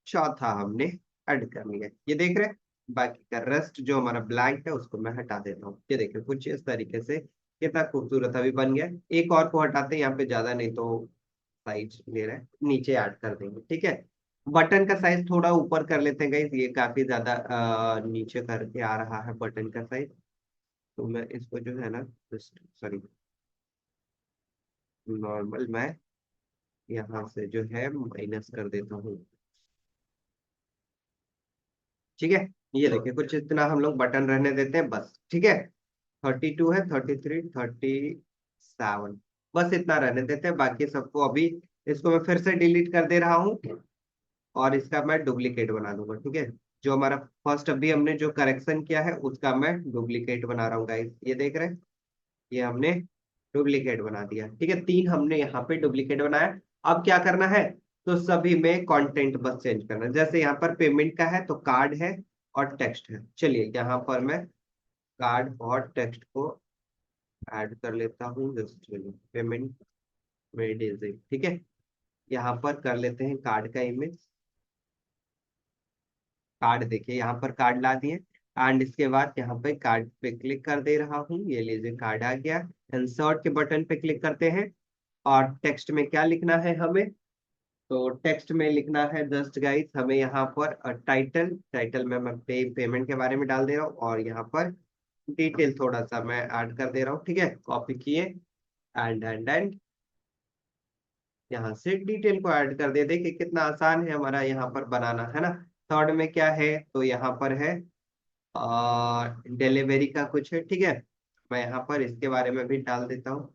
S1: चौथा हमने ऐड कर लिया। ये देख रहे हैं, बाकी का रेस्ट जो हमारा ब्लैंक है उसको मैं हटा देता हूँ। ये देखिए कुछ इस तरीके से कितना खूबसूरत अभी बन गया। एक और को हटाते हैं यहाँ पे, ज्यादा नहीं तो साइज ले रहा है, नीचे ऐड कर देंगे। ठीक है, बटन का साइज थोड़ा ऊपर कर लेते हैं गाइस, ये काफी ज्यादा नीचे करके आ रहा है बटन का साइज। तो मैं इसको जो है ना, सॉरी, नॉर्मल मैं यहाँ से जो है माइनस कर देता हूँ। ठीक है, ये देखिए कुछ इतना हम लोग बटन रहने देते हैं बस। ठीक है, 32 है, 33, 37, बस इतना रहने देते हैं। बाकी सबको अभी इसको मैं फिर से डिलीट कर दे रहा हूँ और इसका मैं डुप्लीकेट बना दूंगा। ठीक है, जो हमारा फर्स्ट अभी हमने जो करेक्शन किया है उसका मैं डुप्लीकेट बना रहा हूँ गाइस। ये देख रहे हैं, ये हमने डुप्लीकेट बना दिया। ठीक है, 3 हमने यहाँ पे डुप्लीकेट बनाया। अब क्या करना है, तो सभी में कंटेंट बस चेंज करना है। जैसे यहाँ पर पेमेंट का है तो कार्ड है और टेक्स्ट है। चलिए यहाँ पर मैं कार्ड और टेक्स्ट को ऐड कर लेता हूँ। जस्ट चलिए पेमेंट में डीजे। ठीक है, यहाँ पर कर लेते हैं कार्ड का इमेज। कार्ड देखिए यहाँ पर कार्ड ला दिए। एंड इसके बाद यहाँ पे कार्ड पे क्लिक कर दे रहा हूँ, ये लीजिए कार्ड आ गया। इंसर्ट के बटन पे क्लिक करते हैं और टेक्स्ट में क्या लिखना है हमें, तो टेक्स्ट में लिखना है जस्ट गाइस हमें यहाँ पर टाइटल, टाइटल में मैं पेमेंट के बारे में डाल दे रहा हूँ और यहाँ पर डिटेल थोड़ा सा मैं ऐड कर दे रहा हूँ। ठीक है, कॉपी किए एंड यहाँ से डिटेल को ऐड कर दे। देखिए कितना आसान है हमारा यहाँ पर बनाना, है ना। थर्ड में क्या है, तो यहाँ पर है डिलीवरी का कुछ है। ठीक है, मैं यहाँ पर इसके बारे में भी डाल देता हूँ,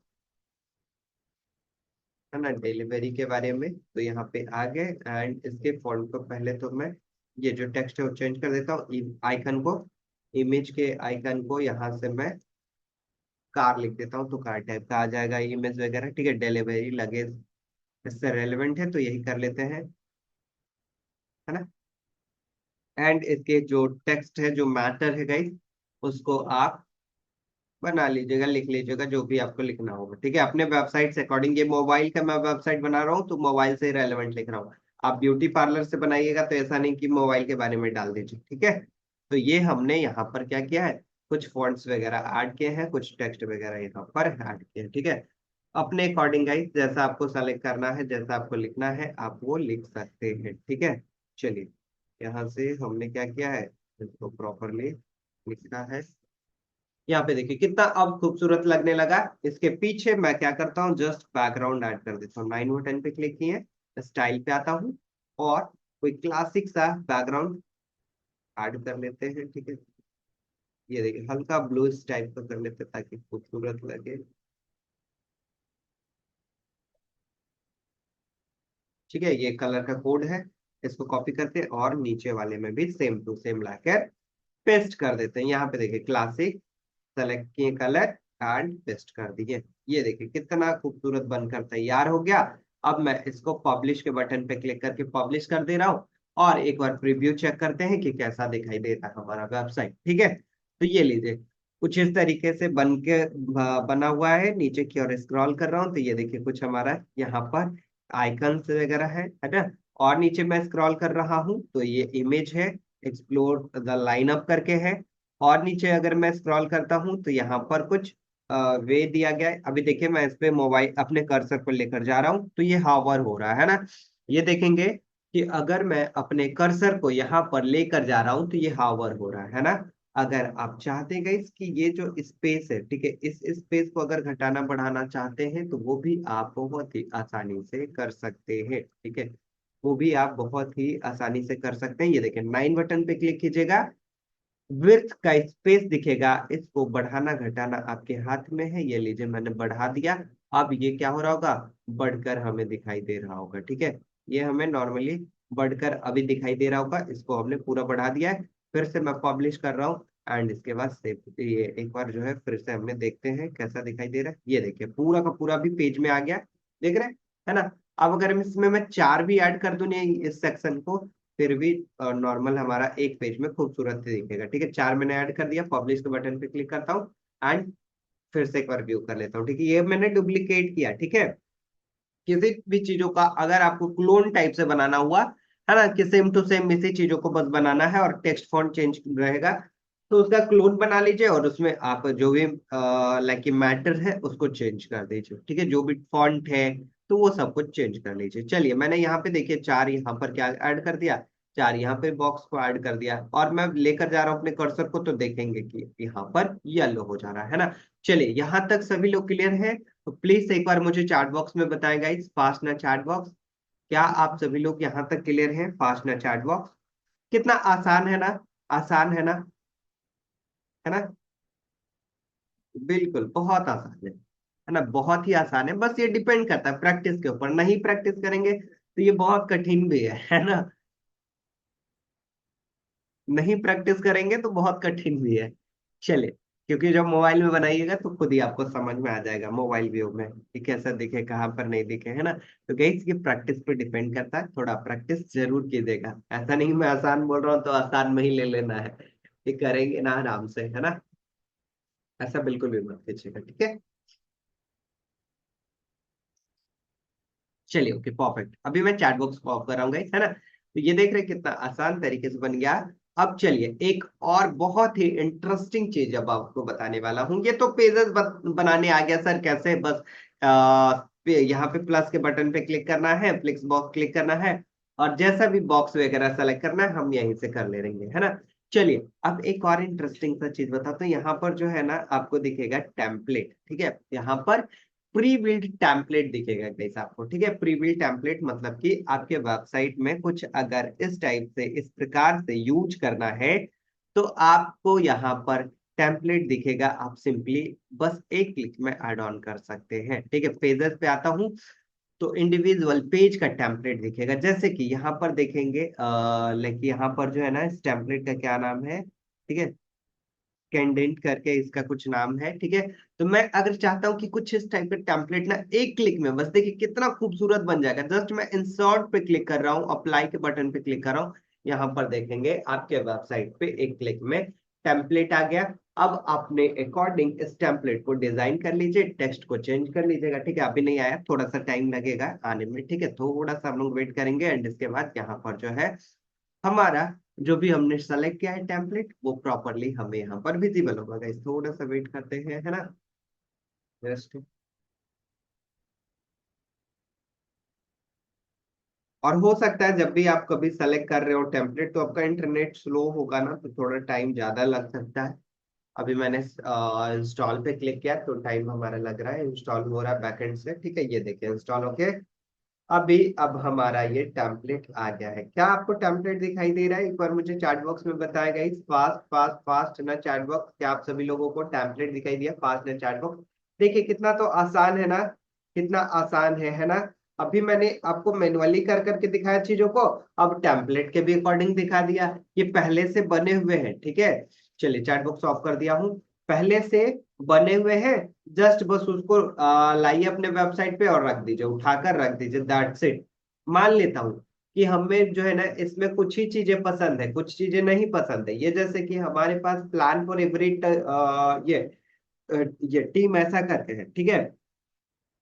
S1: है ना, डिलीवरी के बारे में। तो यहाँ पे आ गए एंड इसके फॉन्ट को पहले तो मैं ये जो टेक्स्ट है वो चेंज कर देता हूँ। आइकन को, इमेज के आइकन को यहाँ से मैं कार लिख देता हूँ तो कार टाइप का आ जाएगा इमेज वगैरह। ठीक है, डिलीवरी लगेज इससे रेलेवेंट है तो यही कर लेते हैं, है ना। एंड इसके जो टेक्स्ट है, जो मैटर है गाइस, उसको आप बना लीजिएगा, लिख लीजिएगा जो भी आपको लिखना होगा। ठीक है, अपने वेबसाइट से अकॉर्डिंग, ये मोबाइल का मैं वेबसाइट बना रहा हूँ तो मोबाइल से रेलेवेंट लिख रहा हूँ। आप ब्यूटी पार्लर से बनाइएगा तो ऐसा नहीं कि मोबाइल के बारे में डाल दीजिए। ठीक है, तो ये हमने यहाँ पर क्या किया है, कुछ फॉन्ट्स वगैरह ऐड किए हैं, कुछ टेक्स्ट वगैरह यहाँ पर ऐड किए हैं। ठीक है, अपने अकॉर्डिंग गाइस जैसा आपको सेलेक्ट करना है, जैसा आपको लिखना है आप वो लिख सकते हैं। ठीक है, चलिए यहाँ से हमने क्या किया है, इसको प्रॉपरली लिखना है। यहाँ पे देखिए कितना अब खूबसूरत लगने लगा। इसके पीछे मैं क्या करता हूँ, जस्ट बैकग्राउंड ऐड कर देता हूँ। 9 और 10 पे क्लिक किए, स्टाइल पे आता हूँ और कोई क्लासिक सा बैकग्राउंड ऐड कर लेते हैं। ठीक है, ये देखिए हल्का ब्लू इस टाइप का कर लेते हैं ताकि खूबसूरत लगे। ठीक है, ये कलर का कोड है। इसको कॉपी करते हैं और नीचे वाले में भी सेम टू सेम लाकर पेस्ट कर देते हैं। यहाँ पे देखिए क्लासिक, सेलेक्ट किए कलर एंड पेस्ट कर दिए। ये देखिए कितना खूबसूरत बनकर तैयार हो गया। अब मैं इसको पब्लिश के बटन पे क्लिक करके पब्लिश कर दे रहा हूँ। और एक बार प्रीव्यू चेक करते हैं कि कैसा दिखाई देता है हमारा वेबसाइट। ठीक है, तो ये लीजिए कुछ इस तरीके से बन के बना हुआ है। नीचे की ओर स्क्रॉल कर रहा हूँ तो ये देखिए कुछ हमारा यहाँ पर आइकन्स वगैरह है ना। और नीचे मैं स्क्रॉल कर रहा हूँ तो ये इमेज है, एक्सप्लोर द लाइनअप करके है। और नीचे अगर मैं स्क्रॉल करता हूँ तो यहाँ पर कुछ वे दिया गया है। अभी देखिए मैं इस पे मोबाइल अपने कर्सर पर लेकर जा रहा हूँ तो ये हावर हो रहा है ना। ये देखेंगे कि अगर मैं अपने कर्सर को यहाँ पर लेकर जा रहा हूँ तो ये हावर हो रहा है ना। अगर आप चाहते हैं गाइस कि ये जो स्पेस है, ठीक है, इस स्पेस को अगर घटाना बढ़ाना चाहते हैं तो वो भी आप बहुत ही आसानी से कर सकते हैं। ठीक है, वो भी आप बहुत ही आसानी से कर सकते हैं। ये देखिए 9 बटन पे क्लिक कीजिएगा, विड्थ का स्पेस दिखेगा, इसको बढ़ाना घटाना आपके हाथ में है। ये लीजिए मैंने बढ़ा दिया। अब ये क्या हो रहा होगा, बढ़कर हमें दिखाई दे रहा होगा। ठीक है, ये हमें नॉर्मली बढ़कर अभी दिखाई दे रहा होगा, इसको हमने पूरा बढ़ा दिया है। फिर से मैं पब्लिश कर रहा हूँ एंड इसके बाद सेव। ये एक बार जो है फिर से हमने देखते हैं कैसा दिखाई दे रहा है। ये देखिए पूरा का पूरा भी पेज में आ गया, देख रहे हैं, है ना। अब अगर इसमें मैं चार भी ऐड कर दूं नहीं इस सेक्शन को, फिर भी नॉर्मल हमारा एक पेज में खूबसूरत से दिखेगा। ठीक है, चार मैंने ऐड कर दिया, पब्लिश के बटन पे क्लिक करता हूँ एंड फिर से एक बार व्यू कर लेता हूँ। ठीक है, ये मैंने डुप्लीकेट किया। ठीक है, किसी भी चीजों का अगर आपको क्लोन टाइप से बनाना हुआ, है ना, कि सेम टू सेम इसी चीजों को बस बनाना है और टेक्स्ट फॉन्ट चेंज रहेगा, तो उसका क्लोन बना लीजिए और उसमें आप जो भी लाइक मैटर है उसको चेंज कर दीजिए। ठीक है, जो भी फॉन्ट है तो वो सब कुछ चेंज कर लीजिए। चलिए मैंने यहाँ पे देखिए चार यहाँ पर क्या ऐड कर दिया, चार यहाँ पे बॉक्स को ऐड कर दिया और मैं लेकर जा रहा हूँ अपने कर्सर को तो देखेंगे कि यहाँ पर येलो हो जा रहा है ना। चलिए यहाँ तक सभी लोग क्लियर है। तो प्लीज एक बार मुझे चैट बॉक्स में बताएं गाइस, फास्ट ना चैट बॉक्स, क्या आप सभी लोग यहाँ तक क्लियर हैं? फास्ट ना चैट बॉक्स, कितना आसान है ना, आसान है ना, है ना। बिल्कुल बहुत आसान है ना, बहुत ही आसान है। बस ये डिपेंड करता है प्रैक्टिस के ऊपर, नहीं प्रैक्टिस करेंगे तो ये बहुत कठिन भी है ना। नहीं प्रैक्टिस करेंगे तो बहुत कठिन भी है। चलिए, क्योंकि जब मोबाइल में बनाइएगा तो खुद ही आपको समझ में आ जाएगा मोबाइल व्यू में कि कैसा दिखे कहाँ पर नहीं दिखे, है ना। तो गाइस ये प्रैक्टिस पे डिपेंड करता है, थोड़ा प्रैक्टिस जरूर कीजिएगा। ऐसा नहीं मैं आसान बोल रहा हूँ तो आसान में ही ले लेना है, ये करेंगे ना आराम से, है ना। ऐसा बिल्कुल भी मत कीजिएगा, ठीक है। चलिए ओके परफेक्ट, अभी मैं चैट बॉक्स को ऑफ कर रहा हूँ guys, है ना। तो ये देख रहे हैं कितना आसान तरीके से बन गया। अब चलिए एक और बहुत ही इंटरेस्टिंग चीज अब आपको बताने वाला हूँ। ये तो पेजेस बनाने आ गया सर, कैसे, बस यहाँ पे प्लस के बटन पे क्लिक करना है, फ्लिक्स बॉक्स क्लिक करना है और जैसा भी बॉक्स वगैरह सेलेक्ट करना है हम यहीं से कर ले रहेंगे, है ना। चलिए अब एक और इंटरेस्टिंग सा चीज बताता हूँ। यहाँ पर जो है ना आपको दिखेगा टेम्पलेट, ठीक है, यहाँ पर प्री बिल्ड टेम्पलेट दिखेगा गाइस आपको। ठीक है, प्री बिल्ड टेम्पलेट मतलब कि आपके वेबसाइट में कुछ अगर इस टाइप से इस प्रकार से यूज करना है तो आपको यहाँ पर टेम्पलेट दिखेगा। आप सिंपली बस एक क्लिक में ऐड ऑन कर सकते हैं। ठीक है, पेजेस पे आता हूँ तो इंडिविजुअल पेज का टेम्पलेट दिखेगा। जैसे कि यहाँ पर देखेंगे लाइक यहाँ पर जो है ना इस टेम्पलेट का क्या नाम है, ठीक है, कैंडेंट करके इसका कुछ नाम है। ठीक है, तो मैं अगर चाहता हूँ कि कुछ इस टाइप का टेम्पलेट ना एक क्लिक में, बस देखिए कितना खूबसूरत बन जाएगा। जस्ट मैं इंसर्ट पे क्लिक कर रहा हूँ, अप्लाई के बटन पे क्लिक कर रहा हूँ, यहाँ पर देखेंगे आपके वेबसाइट पे एक क्लिक में टेम्पलेट आ गया। अब अपने अकॉर्डिंग इस टेम्पलेट को डिजाइन कर लीजिए, टेक्स्ट को चेंज कर लीजिएगा। ठीक है, अभी नहीं आया, थोड़ा सा टाइम लगेगा आने में। ठीक है, थोड़ा सा हम लोग वेट करेंगे एंड इसके बाद यहाँ पर जो है हमारा जो भी हमने सेलेक्ट किया है टेम्पलेट वो प्रॉपरली हमें यहाँ पर विजिबल होगा। गाइस थोड़ा सा वेट करते हैं, है ना, जस्ट। और हो सकता है जब भी आप कभी सेलेक्ट कर रहे हो टेम्पलेट तो आपका इंटरनेट स्लो होगा ना, तो थोड़ा टाइम ज्यादा लग सकता है। अभी मैंने इंस्टॉल पे क्लिक किया तो टाइम हमारा लग रहा है, इंस्टॉल हो रहा है बैकएंड से। ठीक है, ये देखिए इंस्टॉल होके अभी अब हमारा ये टेम्पलेट आ गया है। क्या आपको टेम्पलेट दिखाई दे रहा है? एक बार मुझे चैट बॉक्स में बताया गया, फास्ट फास्ट फास्ट ना चैट बॉक्स, क्या आप सभी लोगों को टेम्पलेट दिखाई दिया? फास्ट ना चैट बॉक्स। देखिए कितना तो आसान है ना, कितना आसान है ना। अभी मैंने आपको मैनुअली कर करके दिखाया चीजों को, अब टेम्पलेट के भी अकॉर्डिंग दिखा दिया। ये पहले से बने हुए हैं, ठीक है। चलिए चैट बॉक्स ऑफ कर दिया हूँ, पहले से बने हुए हैं। जस्ट बस उसको लाइए अपने वेबसाइट पे और रख दीजिए, उठाकर रख दीजिए, दैट्स इट। मान लेता हूँ कि हमें जो है ना इसमें कुछ ही चीजें पसंद है, कुछ चीजें नहीं पसंद है। ये जैसे कि हमारे पास प्लान फॉर एवरी ये ये टीम ऐसा करके है, ठीक है।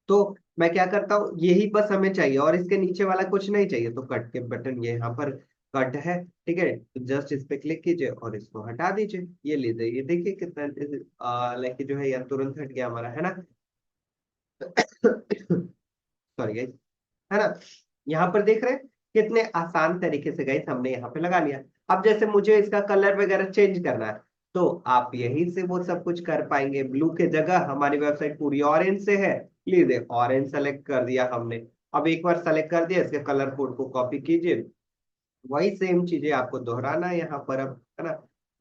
S1: तो मैं क्या करता हूँ, यही बस हमें चाहिए और इसके नीचे वाला कुछ नहीं चाहिए, तो कट के बटन ये यहाँ पर कट है, ठीक है। तो जस्ट इस पे क्लिक कीजिए और इसको हटा दीजिए। ये लीजिए, ये देखिए कितना लाइक जो है यार तुरंत हट गया हमारा, है ना। सॉरी गाइस, है ना। यहाँ पर देख रहे हैं कितने आसान तरीके से गाइस हमने यहाँ पे लगा लिया। अब जैसे मुझे इसका कलर वगैरह चेंज करना है, तो आप यहीं से वो सब कुछ कर पाएंगे। ब्लू के जगह हमारी वेबसाइट पूरी ऑरेंज से है, लीजिए ऑरेंज सेलेक्ट कर दिया हमने। अब एक बार सेलेक्ट कर दिया, इसके कलर कोड को कॉपी कीजिए, वही सेम चीजें आपको दोहराना है यहाँ पर अब, है ना।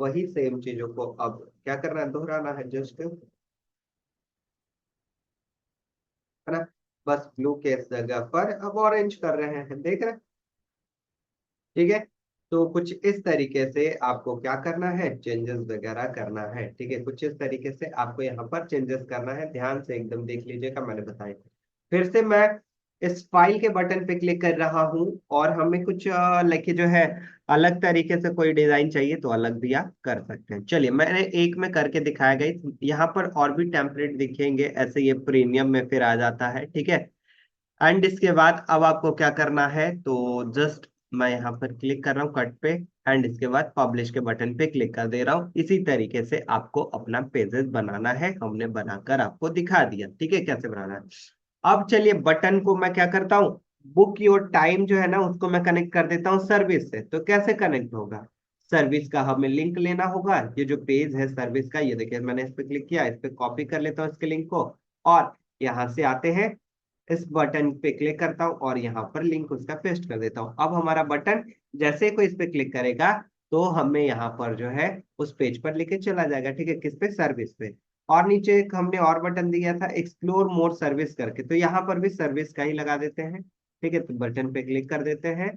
S1: वही सेम चीजों को अब क्या करना है, दोहराना है जस्ट, है ना। बस ब्लू के इस जगह पर अब ऑरेंज कर रहे हैं, देख रहे हैं, ठीक है। तो कुछ इस तरीके से आपको क्या करना है, चेंजेस वगैरह करना है, ठीक है। कुछ इस तरीके से आपको यहाँ पर चेंजेस करना है, ध्यान से एकदम देख लीजिएगा, मैंने बताया। फिर से मैं इस फाइल के बटन पे क्लिक कर रहा हूँ और हमें कुछ लेके जो है अलग तरीके से कोई डिजाइन चाहिए तो अलग दिया कर सकते हैं। चलिए मैंने एक में करके दिखाया गया, यहाँ पर और भी टेम्पलेट दिखेंगे ऐसे, ये प्रीमियम में फिर आ जाता है, ठीक है। एंड इसके बाद अब आपको क्या करना है, तो जस्ट मैं यहाँ पर क्लिक कर रहा हूँ कट पे, एंड इसके बाद पब्लिश के बटन पे क्लिक कर दे रहा हूँ। इसी तरीके से आपको अपना पेजेस बनाना है, हमने बनाकर आपको दिखा दिया, ठीक है, कैसे बनाना है। अब चलिए बटन को मैं क्या करता हूँ, बुक योर टाइम जो है ना उसको मैं कनेक्ट कर देता हूँ सर्विस से। तो कैसे कनेक्ट होगा, सर्विस का हमें लिंक लेना होगा। ये जो पेज है सर्विस का, ये देखिए मैंने इस पे क्लिक किया, इस पे कॉपी कर लेता हूँ इसके लिंक को, और यहाँ से आते हैं, इस बटन पे क्लिक करता हूँ और यहाँ पर लिंक उसका पेस्ट कर देता हूँ। अब हमारा बटन जैसे ही कोई इस पे क्लिक करेगा तो हमें यहाँ पर जो है उस पेज पर लेके चला जाएगा, ठीक है, किस पे, सर्विस पे। और नीचे एक हमने और बटन दिया था एक्सप्लोर मोर सर्विस करके, तो यहाँ पर भी सर्विस का ही लगा देते हैं, ठीक है। तो बटन पे क्लिक कर देते हैं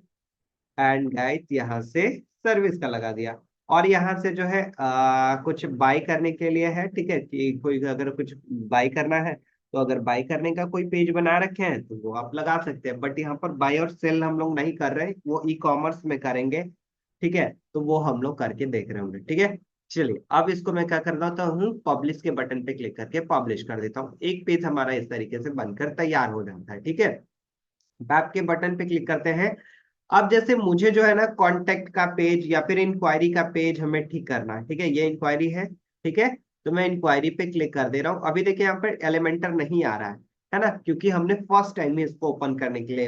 S1: एंड गाइस यहाँ से सर्विस का लगा दिया। और यहाँ से जो है कुछ बाई करने के लिए है, ठीक है, कि कोई अगर कुछ बाई करना है, तो अगर बाई करने का कोई पेज बना रखे हैं तो वो आप लगा सकते हैं। बट यहाँ पर बाई और सेल हम लोग नहीं कर रहे, वो ई कॉमर्स में करेंगे, ठीक है। तो वो हम लोग करके देख रहे होंगे, ठीक है। चलिए अब इसको मैं क्या कर देता हूँ, पब्लिश के बटन पे क्लिक करके पब्लिश कर देता हूँ। एक पेज हमारा इस तरीके से बनकर तैयार हो जाता है, ठीक है। बैक के बटन पे क्लिक करते हैं। अब जैसे मुझे जो है ना कांटेक्ट का पेज या फिर इंक्वायरी का पेज हमें ठीक करना है, ठीक है, ये इंक्वायरी है, ठीक है। तो मैं इंक्वायरी पे क्लिक कर दे रहा हूँ। अभी देखिए यहाँ पे एलिमेंटर नहीं आ रहा है ना, क्योंकि हमने फर्स्ट टाइम ही इसको ओपन करने के लिए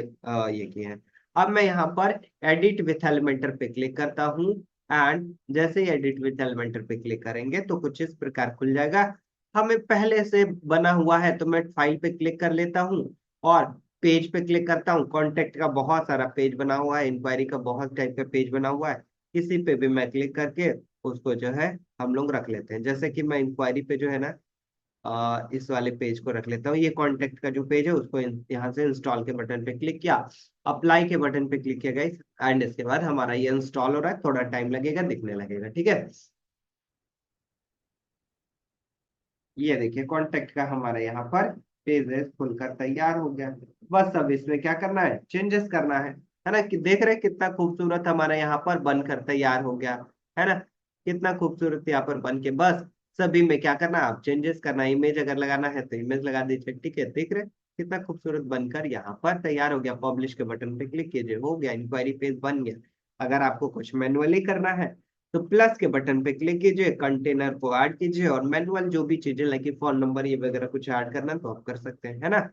S1: ये किए हैं। अब मैं यहाँ पर एडिट विथ एलिमेंटर पे क्लिक करता हूँ, एंड जैसे ही एडिट विथ एलिमेंटर पे क्लिक करेंगे तो कुछ इस प्रकार खुल जाएगा। हमें पहले से बना हुआ है तो मैं फाइल पे क्लिक कर लेता हूँ और पेज पे क्लिक करता हूँ। कॉन्टेक्ट का बहुत सारा पेज बना हुआ है, इंक्वायरी का बहुत टाइप का पेज बना हुआ है, किसी पे भी मैं क्लिक करके उसको जो है हम लोग रख लेते हैं। जैसे कि मैं इंक्वायरी पे जो है ना इस वाले पेज को रख लेता हूँ, ये कॉन्टेक्ट का जो पेज है उसको यहाँ से इंस्टॉल के बटन पे क्लिक किया, अप्लाई के बटन पे क्लिक किया गाइस, एंड इसके बाद हमारा ये इंस्टॉल हो रहा है, थोड़ा टाइम लगेगा, दिखने लगेगा, ठीक है। ये देखिए कॉन्टेक्ट का हमारा यहाँ पर पेज है खुलकर तैयार हो गया। बस अब इसमें क्या करना है, चेंजेस करना है ना। कि देख रहे हैं कितना खूबसूरत हमारा यहाँ पर बनकर तैयार हो गया, है ना। कितना खूबसूरत यहाँ पर बन के, बस सभी में क्या करना है, आप चेंजेस करना है। इमेज अगर लगाना है तो इमेज लगा दीजिए, ठीक है। देख रहे हैं कितना खूबसूरत बनकर यहाँ पर तैयार हो गया। पब्लिश के बटन पे क्लिक कीजिए, हो गया, इंक्वायरी पेज बन गया। अगर आपको कुछ मैनुअली करना है तो प्लस के बटन पे क्लिक कीजिए, कंटेनर को ऐड कीजिए, और मैनुअल जो भी चीजें लाइक फोन नंबर ये वगैरह कुछ ऐड करना तो आप कर सकते हैं, है ना।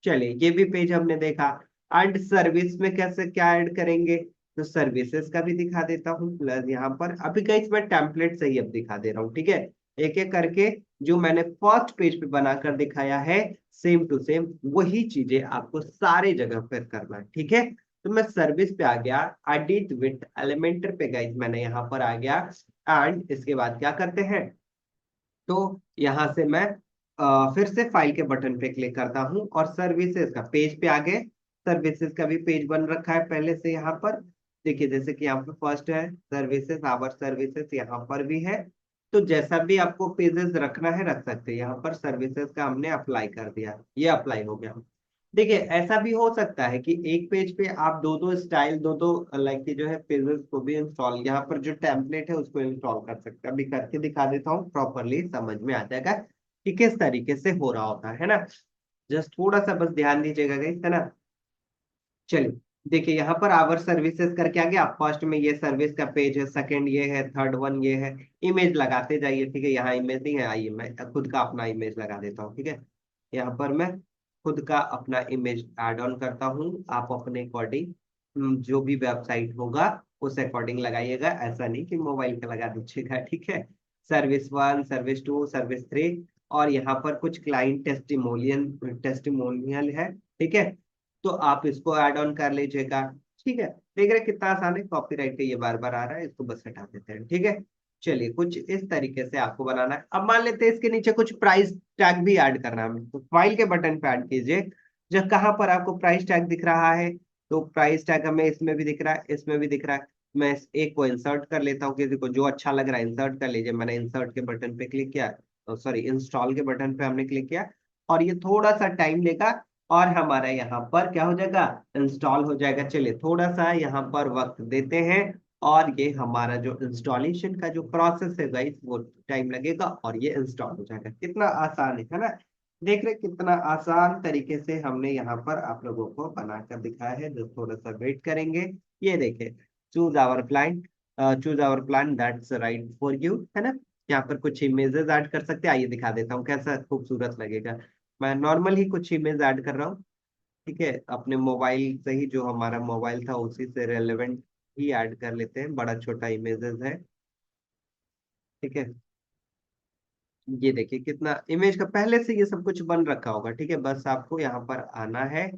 S1: चलिए ये भी पेज हमने देखा। एंड सर्विस में कैसे क्या ऐड करेंगे, तो सर्विसेज का भी दिखा देता हूँ प्लस यहाँ पर। अभी गाइस मैं टेम्पलेट से ही अब दिखा दे रहा हूँ, ठीक है। एक एक करके जो मैंने फर्स्ट पेज पे बनाकर दिखाया है, सेम टू सेम वही चीजें आपको सारे जगह पर करना है, ठीक है। तो मैं सर्विस पे आ गया, एडिट विथ एलिमेंटर पे गाइस मैंने यहाँ पर आ गया। एंड इसके बाद क्या करते हैं, तो यहां से मैं फिर से फाइल के बटन पे क्लिक करता हूं और सर्विसेज का पेज पे आ गए। सर्विसेज का भी पेज बन रखा है पहले से यहाँ पर। देखिए जैसे कि यहाँ पे फर्स्ट है सर्विसेज, आवर सर्विसेज यहाँ पर भी है। तो जैसा भी आपको पेजेस रखना है रख सकते हैं। यहाँ पर सर्विसेज का हमने अप्लाई कर दिया, ये अप्लाई हो गया। देखिए ऐसा भी हो सकता है कि एक पेज पे आप दो दो स्टाइल, दो दो लाइक की जो है पेजेस को भी इंस्टॉल, यहाँ पर जो टेम्पलेट है उसको इंस्टॉल कर सकते हैं। अभी करके दिखा देता हूँ, प्रॉपरली समझ में आ जाएगा कि किस तरीके से हो रहा होता है ना। जस्ट थोड़ा सा बस ध्यान दीजिएगा गाइस, है ना। चलिए देखिए यहाँ पर आवर सर्विसेज करके आ गया। फर्स्ट में ये सर्विस का पेज है, सेकंड ये है, थर्ड वन ये है। इमेज लगाते जाइए, ठीक है। यहाँ इमेज नहीं है, आइए मैं खुद का अपना इमेज लगा देता हूँ, ठीक है। यहाँ पर मैं खुद का अपना इमेज ऐड ऑन करता हूँ। आप अपने अकॉर्डिंग जो भी वेबसाइट होगा उस अकॉर्डिंग लगाइएगा, ऐसा नहीं कि मोबाइल का लगा दीजिएगा, ठीक है। Service one, service two, service three. और यहाँ पर कुछ क्लाइंट टेस्टिमोनियल टेस्टिमोनियल है, ठीक है। तो आप इसको ऐड ऑन कर लीजिएगा, ठीक है। देख रहे हैं कितना आसान है, कॉपीराइट का ये बार बार आ रहा है, इसको बस हटा देते हैं, ठीक है। चलिए कुछ इस तरीके से आपको बनाना है। अब मान लेते हैं इसके नीचे कुछ प्राइस टैग भी ऐड करना है हमें, तो फाइल के बटन पे ऐड कीजिए। जब कहाँ पर आपको प्राइस टैग दिख रहा है, तो प्राइस टैग हमें इसमें भी दिख रहा है, इसमें भी दिख रहा है। मैं एक को इंसर्ट कर लेता हूँ, किसी को जो अच्छा लग रहा है इंसर्ट कर लीजिए। मैंने इंसर्ट के बटन पे क्लिक किया, सॉरी इंस्टॉल के बटन पे हमने क्लिक किया। और ये थोड़ा सा टाइम लेगा और हमारा यहाँ पर क्या हो जाएगा, इंस्टॉल हो जाएगा। चलिए थोड़ा सा यहाँ पर वक्त देते हैं और ये हमारा जो इंस्टॉलेशन का जो प्रोसेस है गाइस वो टाइम लगेगा और ये इंस्टॉल हो जाएगा। कितना आसान है ना। देख रहे कितना आसान तरीके से हमने यहाँ पर आप लोगों को बनाकर दिखाया है। जो थोड़ा सा वेट करेंगे, ये देखिए, choose our plan, choose our plan that's right for you, है ना। यहाँ पर कुछ इमेजेस ऐड कर सकते हैं, आइए दिखा देता हूँ कैसा खूबसूरत लगेगा। मैं नॉर्मल ही कुछ इमेज ऐड कर रहा हूँ, ठीक है। अपने मोबाइल से ही, जो हमारा मोबाइल था उसी से रेलेवेंट ही ऐड कर लेते हैं। बड़ा छोटा इमेजेस है, ठीक है। ये देखिए कितना इमेज का पहले से ये सब कुछ बन रखा होगा, ठीक है। बस आपको यहाँ पर आना है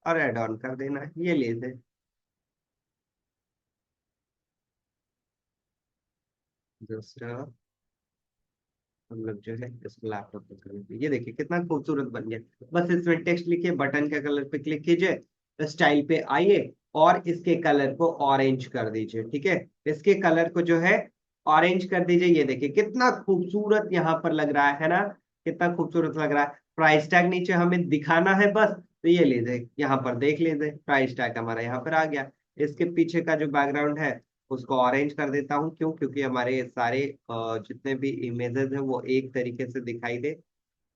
S1: और ऐड ऑन कर देना है, ये ले। दूसरा हम लोग जो है इस लैपटॉप पे करेंगे। ये देखिए कितना खूबसूरत बन गया। बस इसमें टेक्स्ट लिखिए, बटन के कलर पे क्लिक कीजिए, स्टाइल पे आइए और इसके कलर को ऑरेंज कर दीजिए, ठीक है। इसके कलर को जो है ऑरेंज कर दीजिए। ये देखिए कितना खूबसूरत यहाँ पर लग रहा है ना, कितना खूबसूरत लग रहा है। प्राइस टैग नीचे हमें दिखाना है बस, तो ये लीजिए यहाँ पर देख लीजिए, प्राइस टैग हमारा यहाँ पर आ गया। इसके पीछे का जो बैकग्राउंड है उसको ऑरेंज कर देता हूँ, क्यों, क्योंकि हमारे सारे जितने भी इमेजेस हैं वो एक तरीके से दिखाई दे।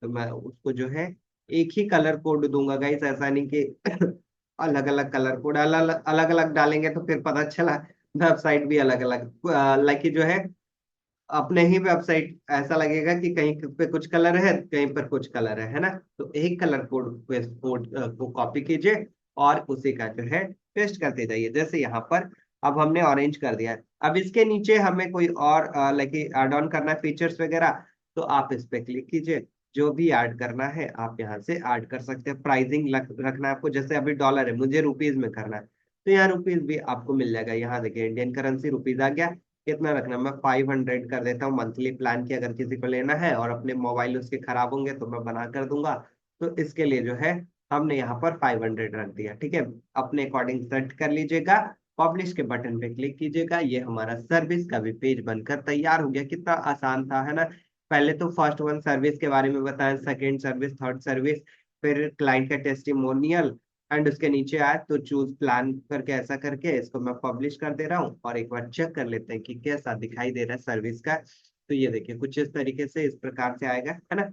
S1: तो मैं उसको जो है एक ही कलर कोड दूंगा गाइस, ऐसा नहीं कि अलग अलग कलर कोड अलग अलग अलग डालेंगे तो फिर पता चला वेबसाइट भी अलग अलग लाइक जो है। अपने ही वेबसाइट ऐसा लगेगा कि कहीं पे कुछ कलर है, कहीं पर कुछ कलर है ना। तो एक कलर कोड कोड को कॉपी कीजिए और उसी का जो है पेस्ट करते जाइए, जैसे यहाँ पर। अब हमने ऑरेंज कर दिया है। अब इसके नीचे हमें कोई और लाइक ऐड ऑन करना है फीचर्स वगैरह, तो आप इस पे क्लिक कीजिए। जो भी ऐड करना है आप यहाँ से ऐड कर सकते हैं। प्राइसिंग रखना है आपको, जैसे अभी डॉलर है, मुझे रुपीज में करना है, तो यहाँ रुपीज भी आपको मिल जाएगा। यहाँ देखिए इंडियन करेंसी रुपीज आ गया। कितना रखना, मैं 500 कर देता हूँ मंथली प्लान की, अगर किसी को लेना है और अपने मोबाइल उसके खराब होंगे तो मैं बना कर दूंगा। तो इसके लिए जो है हमने यहाँ पर 500 रख दिया, ठीक है। अपने अकॉर्डिंग सेट कर लीजिएगा। पब्लिश के बटन पे क्लिक कीजिएगा, ये हमारा सर्विस का भी पेज बनकर तैयार हो गया। कितना आसान था, है ना। पहले तो फर्स्ट वन सर्विस के बारे में बताया, सेकेंड सर्विस, थर्ड सर्विस, फिर क्लाइंट का टेस्टिमोनियल। एंड उसके नीचे आए तो चूज प्लान करके, ऐसा करके इसको मैं पब्लिश कर दे रहा हूँ। और एक बार चेक कर लेते हैं कि कैसा दिखाई दे रहा है सर्विस का। तो ये देखिए कुछ इस तरीके से इस प्रकार से आएगा, है ना।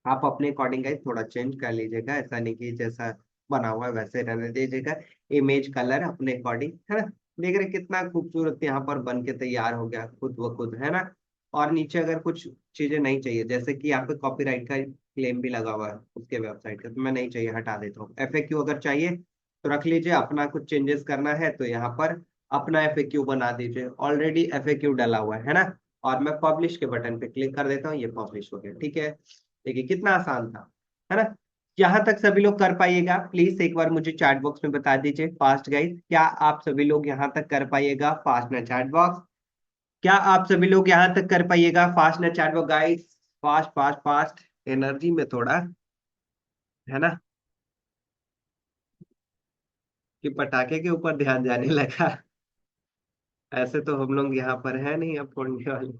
S1: आप अपने अकॉर्डिंग गाइस थोड़ा चेंज कर लीजिएगा, ऐसा नहीं कि जैसा बना हुआ है वैसे रहने दीजिएगा। इमेज कलर अपने अकॉर्डिंग, है ना। देख रहे कितना खूबसूरत यहाँ पर बन के तैयार हो गया खुद ब खुद, है ना। और नीचे अगर कुछ चीजें नहीं चाहिए, जैसे कि यहाँ पे कॉपीराइट का क्लेम भी लगा हुआ है उसके वेबसाइट का, तो मैं नहीं चाहिए हटा देता हूँ। एफएक्यू अगर चाहिए तो रख लीजिए, अपना कुछ चेंजेस करना है तो यहाँ पर अपना एफएक्यू बना दीजिए, ऑलरेडी एफएक्यू डाला हुआ है ना। और मैं पब्लिश के बटन पे क्लिक कर देता हूँ, ये पब्लिश हो गया। ठीक है, देखिए कितना आसान था, है ना। यहाँ तक सभी लोग कर पाइएगा? प्लीज एक बार मुझे चैट बॉक्स में बता दीजिए फास्ट गाइस, क्या आप सभी लोग यहाँ तक कर पाइएगा? फास्ट ना चैट बॉक्स, क्या आप सभी लोग यहाँ तक कर पाइएगा? फास्ट ना chat box guys, fast fast fast, energy में थोड़ा, है ना, कि पटाखे के ऊपर ध्यान जाने लगा। ऐसे तो हम लोग यहाँ पर है नहीं अब फोड़ने वाले।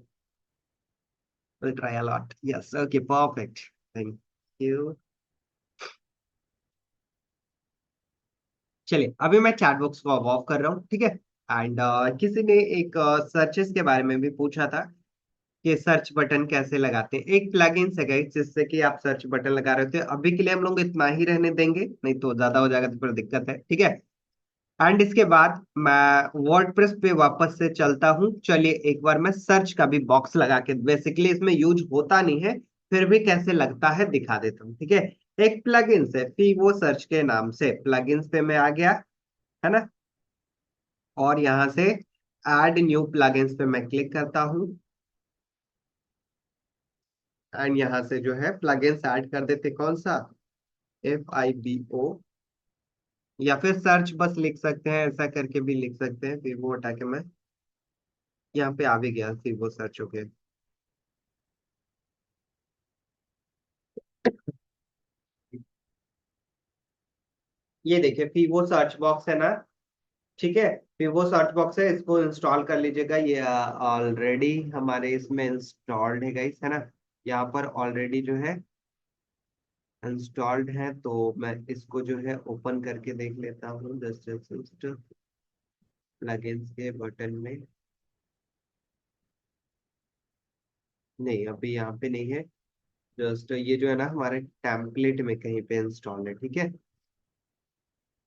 S1: Will try a lot, yes, okay perfect, thank you. चलिए अभी मैं चैट बॉक्स को ऑफ कर रहा हूँ, ठीक है। एंड किसी ने एक सर्चेस के बारे में भी पूछा था कि सर्च बटन कैसे लगाते हैं। एक प्लगइन है गाइस जिससे कि आप सर्च बटन लगा रहे होते हैं। अभी के लिए हम लोग इतना ही रहने देंगे, नहीं तो ज्यादा हो जाएगा तो फिर दिक्कत है, ठीक है। एंड इसके बाद मैं वर्डप्रेस पे वापस से चलता हूँ। चलिए एक बार मैं सर्च का भी बॉक्स लगा के, बेसिकली इसमें यूज होता नहीं है, फिर भी कैसे लगता है दिखा देता हूँ, ठीक है। एक प्लगइन है फीवो सर्च के नाम से, प्लगइन्स पे मैं आ गया, है ना। और यहाँ से ऐड न्यू प्लगइन्स पे मैं क्लिक करता हूँ। एंड यहाँ से जो है प्लगइन्स ऐड कर देते, कौन सा, FIBO, या फिर सर्च बस लिख सकते हैं, ऐसा करके भी लिख सकते हैं। फिर वो हटा के मैं यहाँ पे आ भी गया, फिर वो सर्च हो गया। ये देखिए फिर सर्च बॉक्स है ना, ठीक है। फिर सर्च बॉक्स है, इसको इंस्टॉल कर लीजिएगा। ये ऑलरेडी हमारे इसमें इंस्टॉल्ड है गाइस, है ना। यहाँ पर ऑलरेडी जो है इंस्टॉल्ड है, तो मैं इसको जो है ओपन करके देख लेता हूँ जस्ट प्लगइन्स के बटन में। नहीं अभी यहाँ पे नहीं है, जस्ट ये जो है ना हमारे टेम्पलेट में कहीं पे इंस्टॉल है, ठीक है।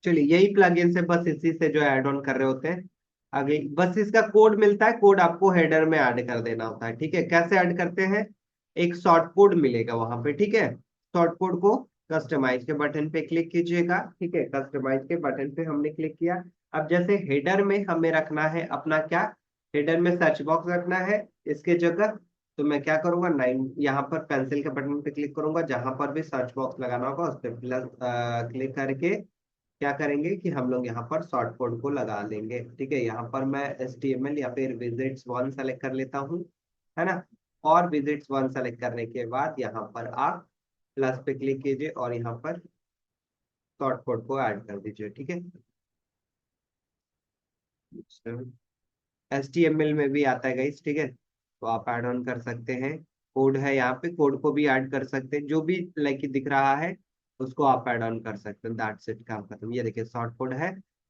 S1: चलिए यही प्लगइन से, बस इसी से जो ऐड ऑन कर रहे होते हैं। आगे बस इसका कोड मिलता है, कोड आपको हेडर में ऐड कर देना होता है, ठीक है। कैसे ऐड करते हैं, एक शॉर्ट कोड मिलेगा वहां पे, ठीक है। शॉर्ट कोड को कस्टमाइज के बटन पे क्लिक कीजिएगा, ठीक है। कस्टमाइज के बटन पे हमने क्लिक किया। अब जैसे हेडर में हमें रखना है अपना क्या, हेडर में सर्च बॉक्स रखना है इसके जगह, तो मैं क्या करूंगा, 9 यहाँ पर पेंसिल के बटन पे क्लिक करूंगा, जहां पर भी सर्च बॉक्स लगाना होगा उस पर प्लस क्लिक करके क्या करेंगे कि हम लोग यहाँ पर शॉर्ट कोड को लगा लेंगे, ठीक है। यहाँ पर मैं HTML या फिर विजिट्स वन सेलेक्ट कर लेता हूँ, है ना। और विजिट्स वन सेलेक्ट करने के बाद यहाँ पर आप प्लस पे क्लिक कीजिए और यहाँ पर शॉर्ट कोड को ऐड कर दीजिए, ठीक है। HTML में भी आता है गाइस, ठीक है, तो आप ऐड ऑन कर सकते हैं। कोड है यहाँ पे, कोड को भी ऐड कर सकते हैं, जो भी लाइक दिख रहा है उसको आप ऐड ऑन कर सकते हैं। दैट्स इट, काम खत्म। ये देखिए शॉर्ट कोड है,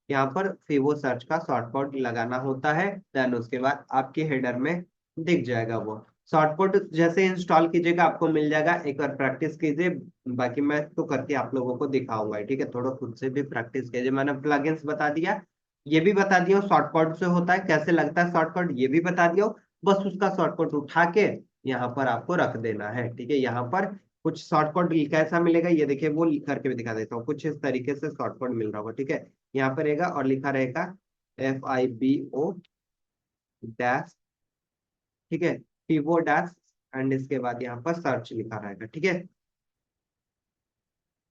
S1: यहाँ पर फिवो सर्च का शॉर्ट कोड लगाना होता है, देन उसके बाद आपके हेडर में दिख जाएगा वो शॉर्ट कोड। जैसे इंस्टॉल कीजिएगा आपको मिल जाएगा, एक बार प्रैक्टिस कीजिए। बाकी मैं तो करके आप लोगों को दिखाऊंगा, ठीक है। थोड़ा खुद से भी प्रैक्टिस कीजिए। मैंने प्लगइन्स बता दिया, ये भी बता दिया शॉर्टकट से होता है, कैसे लगता है शॉर्टकट ये भी बता दिया। बस उसका शॉर्टकट उठा के यहाँ पर आपको रख देना है, ठीक है। यहाँ पर कुछ शॉर्टकट कैसा मिलेगा ये देखिए, वो लिख करके भी दिखा देता हूँ। कुछ इस तरीके से शॉर्टकट मिल रहा होगा, ठीक है। यहाँ पर रहेगा और लिखा रहेगा FIBO डैश, ठीक है, पीवो डैश, एंड इसके बाद यहाँ पर सर्च लिखा रहेगा, ठीक है।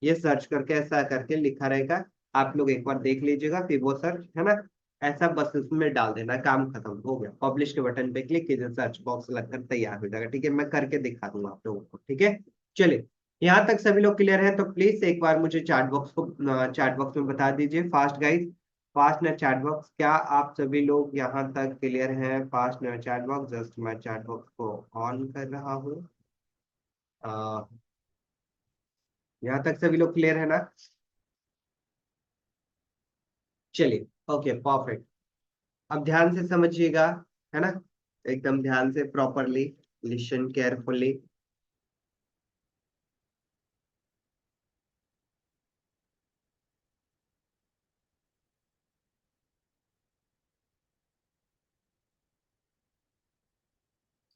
S1: ये सर्च करके ऐसा करके लिखा रहेगा, आप लोग एक बार देख लीजिएगा, फिर वो सर्च है ना, ऐसा बस उसमें डाल देना, काम खत्म हो गया। पब्लिश के बटन पे क्लिक कीजिए, सर्च बॉक्स लगकर तैयार हो जाएगा, ठीक है। मैं करके दिखा दूंगा आप लोगों को, ठीक है। चलिए यहाँ तक सभी लोग क्लियर है, तो प्लीज एक बार मुझे चैट बॉक्स में बता दीजिए फास्ट गाइज, फास्ट ना चैट बॉक्स, क्या आप सभी लोग यहाँ तक क्लियर हैं? फास्ट ना चैट बॉक्स, जस्ट मैं चैट बॉक्स को ऑन कर रहा हूँ। यहाँ तक सभी लोग क्लियर है ना? चलिए ओके परफेक्ट। अब ध्यान से समझिएगा, है ना, एकदम ध्यान से प्रॉपरली, लिसन केयरफुली।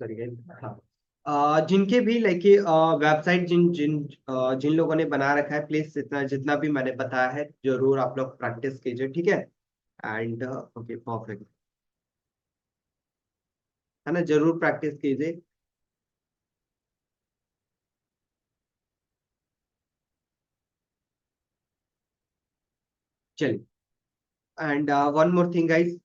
S1: सॉरी, हाँ। जिनके भी लाइक वेबसाइट जिन जिन जिन लोगों ने बना रखा है, प्लीज इतना जितना भी मैंने बताया है जरूर आप लोग प्रैक्टिस कीजिए, ठीक है। And okay perfect. है ना, जरूर प्रैक्टिस कीजिए। चलिए, and one more thing guys,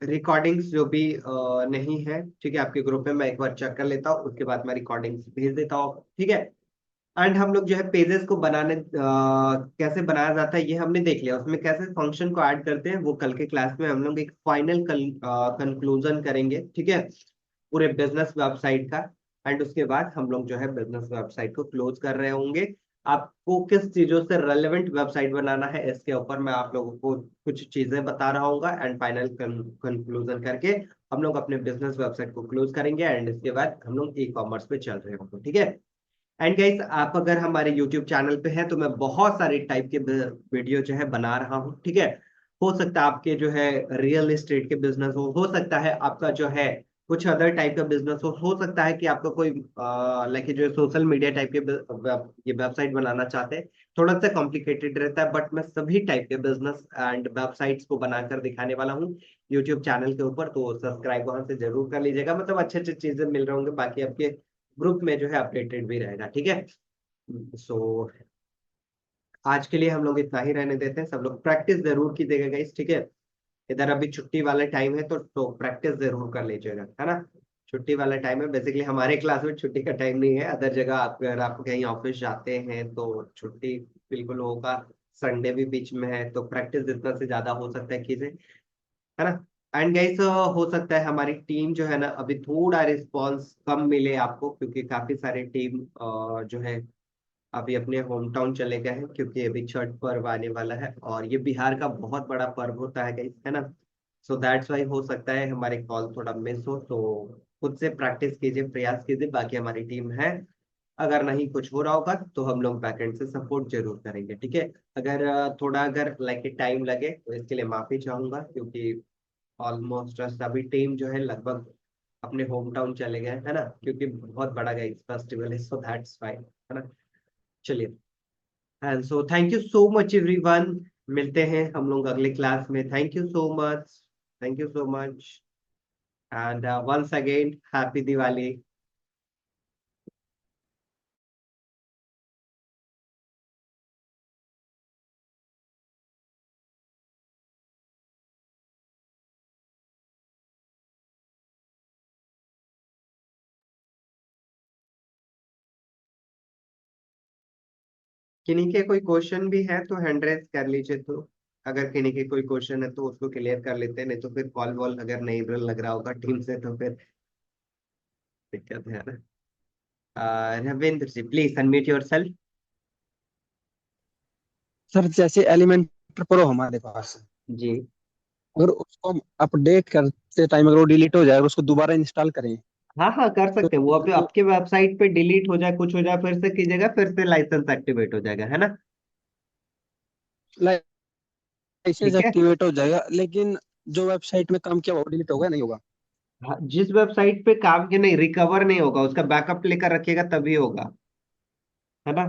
S1: recordings जो भी नहीं है, ठीक है, आपके ग्रुप में मैं एक बार चेक कर लेता हूँ, उसके बाद मैं रिकॉर्डिंग्स भेज देता हूँ, ठीक है। एंड हम लोग जो है पेजेस को बनाने कैसे बनाया जाता है ये हमने देख लिया, उसमें कैसे फंक्शन को ऐड करते हैं वो कल के क्लास में हम लोग एक फाइनल कंक्लूजन करेंगे, ठीक है, पूरे बिजनेस वेबसाइट का। एंड उसके बाद हम लोग जो है बिजनेस वेबसाइट को क्लोज कर रहे होंगे। आपको किस चीजों से रेलेवेंट वेबसाइट बनाना है इसके ऊपर मैं आप लोगों को कुछ चीजें बता रहा हूँ, एंड फाइनल कंक्लूजन करके हम लोग अपने बिजनेस वेबसाइट को क्लोज करेंगे, एंड इसके बाद हम लोग ई कॉमर्स पे चल रहे होंगे, ठीक है। एंड गाइस, आप अगर हमारे यूट्यूब चैनल पे हैं तो मैं बहुत सारे टाइप के वीडियो जो है बना रहा हूँ, ठीक है। हो सकता है आपके जो है रियल एस्टेट के बिजनेस हो सकता है आपका जो है कुछ अदर टाइप का बिजनेस हो सकता है कि आपका कोई लाइक जो सोशल मीडिया टाइप के ये वेबसाइट बनाना चाहते हैं। थोड़ा सा कॉम्प्लिकेटेड रहता है, बट मैं सभी टाइप के बिजनेस एंड वेबसाइट्स को बनाकर दिखाने वाला हूँ यूट्यूब चैनल के ऊपर, तो सब्सक्राइब वहां से जरूर कर लीजिएगा, मतलब अच्छे अच्छे चीजें मिल रहे होंगे, बाकी आपके ग्रुप में जो है अपडेटेड भी रहेगा, ठीक है। सो आज के लिए हम लोग इतना ही रहने देते हैं, सब लोग प्रैक्टिस जरूर कीजिएगा गाइस, ठीक है। इधर अभी छुट्टी वाला टाइम है तो प्रैक्टिस जरूर कर लीजिएगा, है ना। छुट्टी वाला टाइम है, बेसिकली हमारे क्लास में छुट्टी का टाइम नहीं है, अदर जगह आप अगर आप कहीं ऑफिस जाते हैं तो छुट्टी बिल्कुल होगा। संडे भी बीच में है, तो प्रैक्टिस जितना से ज्यादा हो सकता है कीजिए, है ना। एंड गाइस, हो सकता है हमारी टीम जो है ना अभी थोड़ा रिस्पॉन्स कम मिले आपको, क्योंकि काफी सारे टीम जो है अभी अपने होम टाउन चले गए हैं, क्योंकि अभी छठ पर्व आने वाला है और ये बिहार का बहुत बड़ा पर्व होता है गाइस, है ना। सो दैट्स वाई हो सकता है हमारे कॉल थोड़ा मिस हो, तो खुद से प्रैक्टिस कीजिए, प्रयास कीजिए, बाकी हमारी टीम है। अगर नहीं कुछ हो रहा होगा तो हम लोग बैकएंड से सपोर्ट जरूर करेंगे, ठीक है। अगर थोड़ा अगर लाइक टाइम लगे तो इसके लिए माफी चाहूंगा, क्योंकि ऑलमोस्ट सभी टीम जो है लगभग अपने होम टाउन चले गए, है ना, क्योंकि बहुत बड़ा गाइस फेस्टिवल है, सो दैट्स फाइन, है ना। चलिए, and so thank you so much everyone, मिलते हैं हम लोग अगले क्लास में, thank you so much, thank you so much, and once again happy Diwali. किन्हीं के कोई क्वेश्चन भी है तो हैंड रेज कर लीजिए, तो अगर किन्हीं के कोई क्वेश्चन है तो उसको क्लियर कर लेते हैं, नहीं तो फिर कॉल वॉल अगर नहीं लग रहा होगा टीम से तो फिर दिक्कत है ना। रविंद्र जी प्लीज अनम्यूट योर सेल्फ।
S2: सर जैसे एलिमेंटर प्रो हमारे पास है,
S1: जी,
S2: अगर उसको हम अपडेट करते टाइम अगर वो डिलीट हो जाए और उसको दोबारा इंस्टॉल करें
S1: हाँ हाँ कर
S2: तो
S1: सकते हैं, वो अभी
S2: वो
S1: आपके वेबसाइट पे डिलीट हो जाए कुछ हो जाए फिर से कीजिएगा, फिर से लाइसेंस एक्टिवेट हो जाएगा, है ना।
S2: लाइसेंस
S1: ठीक है।
S2: एक्टिवेट हो जाएगा, लेकिन जो वेबसाइट में काम किया वो डिलीट होगा नहीं होगा?
S1: हाँ, जिस वेबसाइट पे काम के नहीं रिकवर नहीं होगा, उसका बैकअप लेकर रखिएगा तभी होगा, है ना।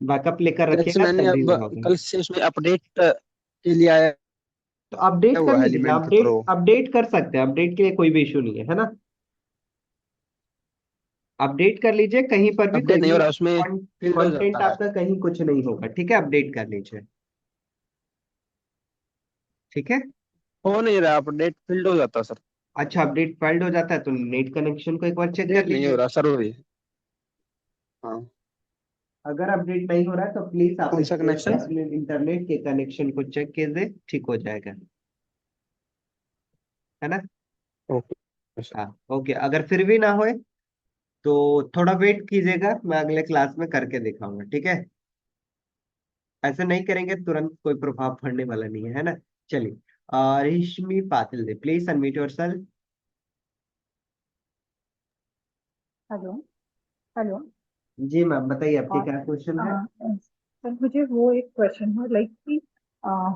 S1: बैकअप लेकर
S2: जैसे
S1: रखिएगा
S2: मैंने
S1: तभी
S2: अब
S1: वो होगा।
S2: कल से उसमें अपडेट के लिए आया
S1: तो अपडेट कर
S2: हुआ है
S1: लीजिए ना,
S2: एलिमेंटर
S1: अपडेट
S2: प्रो।
S1: अपडेट कर सकते हैं, अपडेट के लिए कोई भी इशू नहीं है ना। अपडेट कर लीजिए, कहीं पर भी कोई
S2: अपडेट नहीं हो
S1: भी
S2: रहा, उसमें फील्ड हो
S1: कंटेंट
S2: जाता है।
S1: आपका कहीं कुछ नहीं होगा, ठीक है, अपडेट कर लीजिए, ठीक है।
S2: हो नहीं रहा, अपडेट फील्ड हो जाता है सर।
S1: अच्छा, अपडेट फेल्ड हो जाता है तो नेट कनेक्शन को एक बार चेक कर
S2: अपडेट नहीं हो
S1: लीजिए।
S2: रहा सर, वही। हाँ।
S1: अगर अपडेट नहीं हो रहा है तो प्लीज आप
S2: कौन सा
S1: इसके
S2: कनेक्शन?
S1: अपने इंटरनेट के कनेक्शन को चेक कीजिए, ठीक हो जाएगा, है ना।
S2: Okay sir.
S1: हाँ ओके, अगर फिर भी ना होए तो थोड़ा वेट कीजिएगा, मैं अगले क्लास में करके दिखाऊंगा, ठीक है। ऐसे नहीं करेंगे तुरंत कोई प्रभाव पड़ने वाला नहीं है ना। चलिए, रेशमी पाटिल दे please unmute yourself.
S3: Hello. Hello.
S1: जी मैम बताइए आपके
S3: और
S1: क्या क्वेश्चन है।
S3: सर मुझे वो एक क्वेश्चन है लाइक कि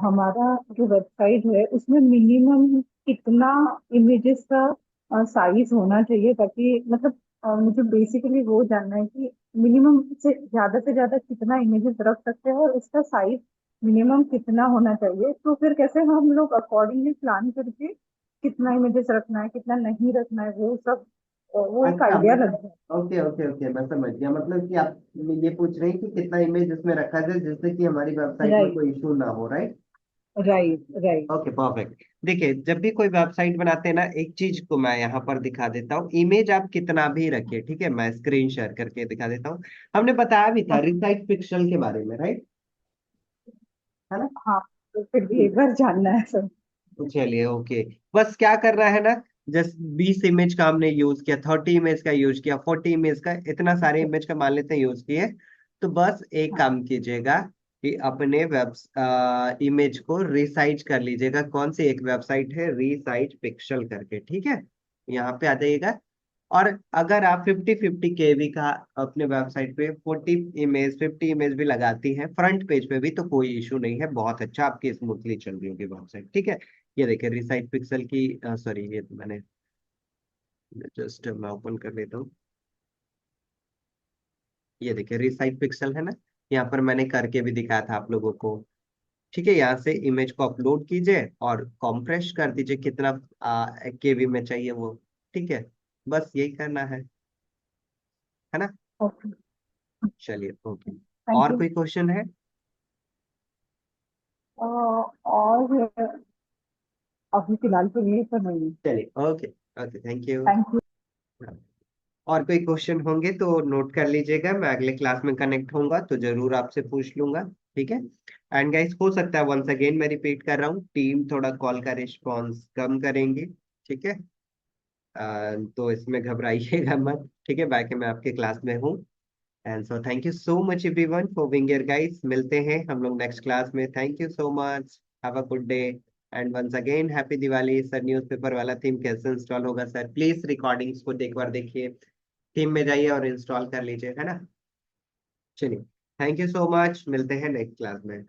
S3: हमारा जो वेबसाइट है उसमें मिनिमम कितना इमेजेस का साइज होना चाहिए, ताकि मतलब मुझे बेसिकली वो जानना है कि मिनिमम से ज्यादा कितना इमेजेस रख सकते हैं और उसका साइज मिनिमम कितना होना चाहिए, तो फिर कैसे हम लोग अकॉर्डिंगली प्लान करके कितना इमेजेस रखना है, कितना नहीं रखना है, वो सब वो एक
S1: अच्छा
S3: आइडिया लग
S1: मतलब,
S3: जाए।
S1: ओके ओके ओके, मैं समझ गया। मतलब कि आप ये पूछ रहे हैं कि कितना इमेज इसमें रखा जाए जिससे कि हमारी वेबसाइट में
S3: राइट,
S1: कोई इशू ना हो, right?
S3: Right, right.
S1: Okay perfect. देखिए, जब भी कोई वेबसाइट बनाते हैं ना, एक चीज को मैं यहाँ पर दिखा देता हूँ। इमेज आप कितना भी रखिए, ठीक है, मैं स्क्रीन शेयर करके दिखा देता हूँ। हमने बताया भी था रिसाइट पिक्सल के बारे में, राइट? है ना?
S3: हाँ, तो फिर भी एक बार जानना है सब।
S1: चलिए ओके। बस क्या करना है ना, जस्ट 20 इमेज का हमने यूज किया, 30 इमेज का यूज किया, 40 इमेज का, इतना सारे इमेज का मान लेते हैं यूज किए। तो बस एक
S3: हाँ,
S1: काम कीजिएगा कि अपने इमेज को रिसाइज कर लीजिएगा। कौन सी एक वेबसाइट है, रिसाइज पिक्सल करके, ठीक है? यहाँ पे आ जाइएगा। और अगर आप 50-50 KB का अपने वेबसाइट पे 50 इमेज भी लगाती हैं फ्रंट पेज पे भी, तो कोई इशू नहीं है, बहुत अच्छा आपकी स्मूथली चल रही होगी वेबसाइट, ठीक है? ये देखिए रिसाइट पिक्सल की, सॉरी, ये तो मैंने जस्ट मैं ओपन कर लेता हूँ। ये देखिए रिसाइट पिक्सल है ना, यहाँ पर मैंने करके भी दिखाया था आप लोगों को। ठीक है, यहाँ से इमेज को अपलोड कीजिए और कॉम्प्रेस कर दीजिए कितना KB में चाहिए वो, ठीक है? बस यही करना है ना?
S3: ओके,
S1: चलिए ओके।
S3: थैंक
S1: और
S3: यू।
S1: कोई क्वेश्चन है?
S3: और अभी फिलहाल तो ये तो नहीं।
S1: चलिए okay. Okay thank you.
S3: Thank you.
S1: और कोई क्वेश्चन होंगे तो नोट कर लीजिएगा, मैं अगले क्लास में कनेक्ट होऊंगा तो जरूर आपसे पूछ लूंगा, ठीक है? एंड गाइस, हो सकता है वंस अगेन मैं रिपीट कर रहा हूँ, टीम थोड़ा कॉल का रिस्पॉन्स कम करेंगी, ठीक है? तो इसमें घबराइएगा मत, ठीक है? बाकी मैं आपके क्लास में हूँ। And so thank you so much everyone for being here guys. मिलते हैं हम लोग नेक्स्ट क्लास में। Thank you so much, have a good day. And once again happy Diwali sir. Newspaper वाला थीम कैसे इंस्टॉल होगा सर? प्लीज रिकॉर्डिंग्स को एक बार देखिए, थीम में जाइए और इंस्टॉल कर लीजिए, है ना? चलिए, थैंक यू सो मच, मिलते हैं नेक्स्ट क्लास में।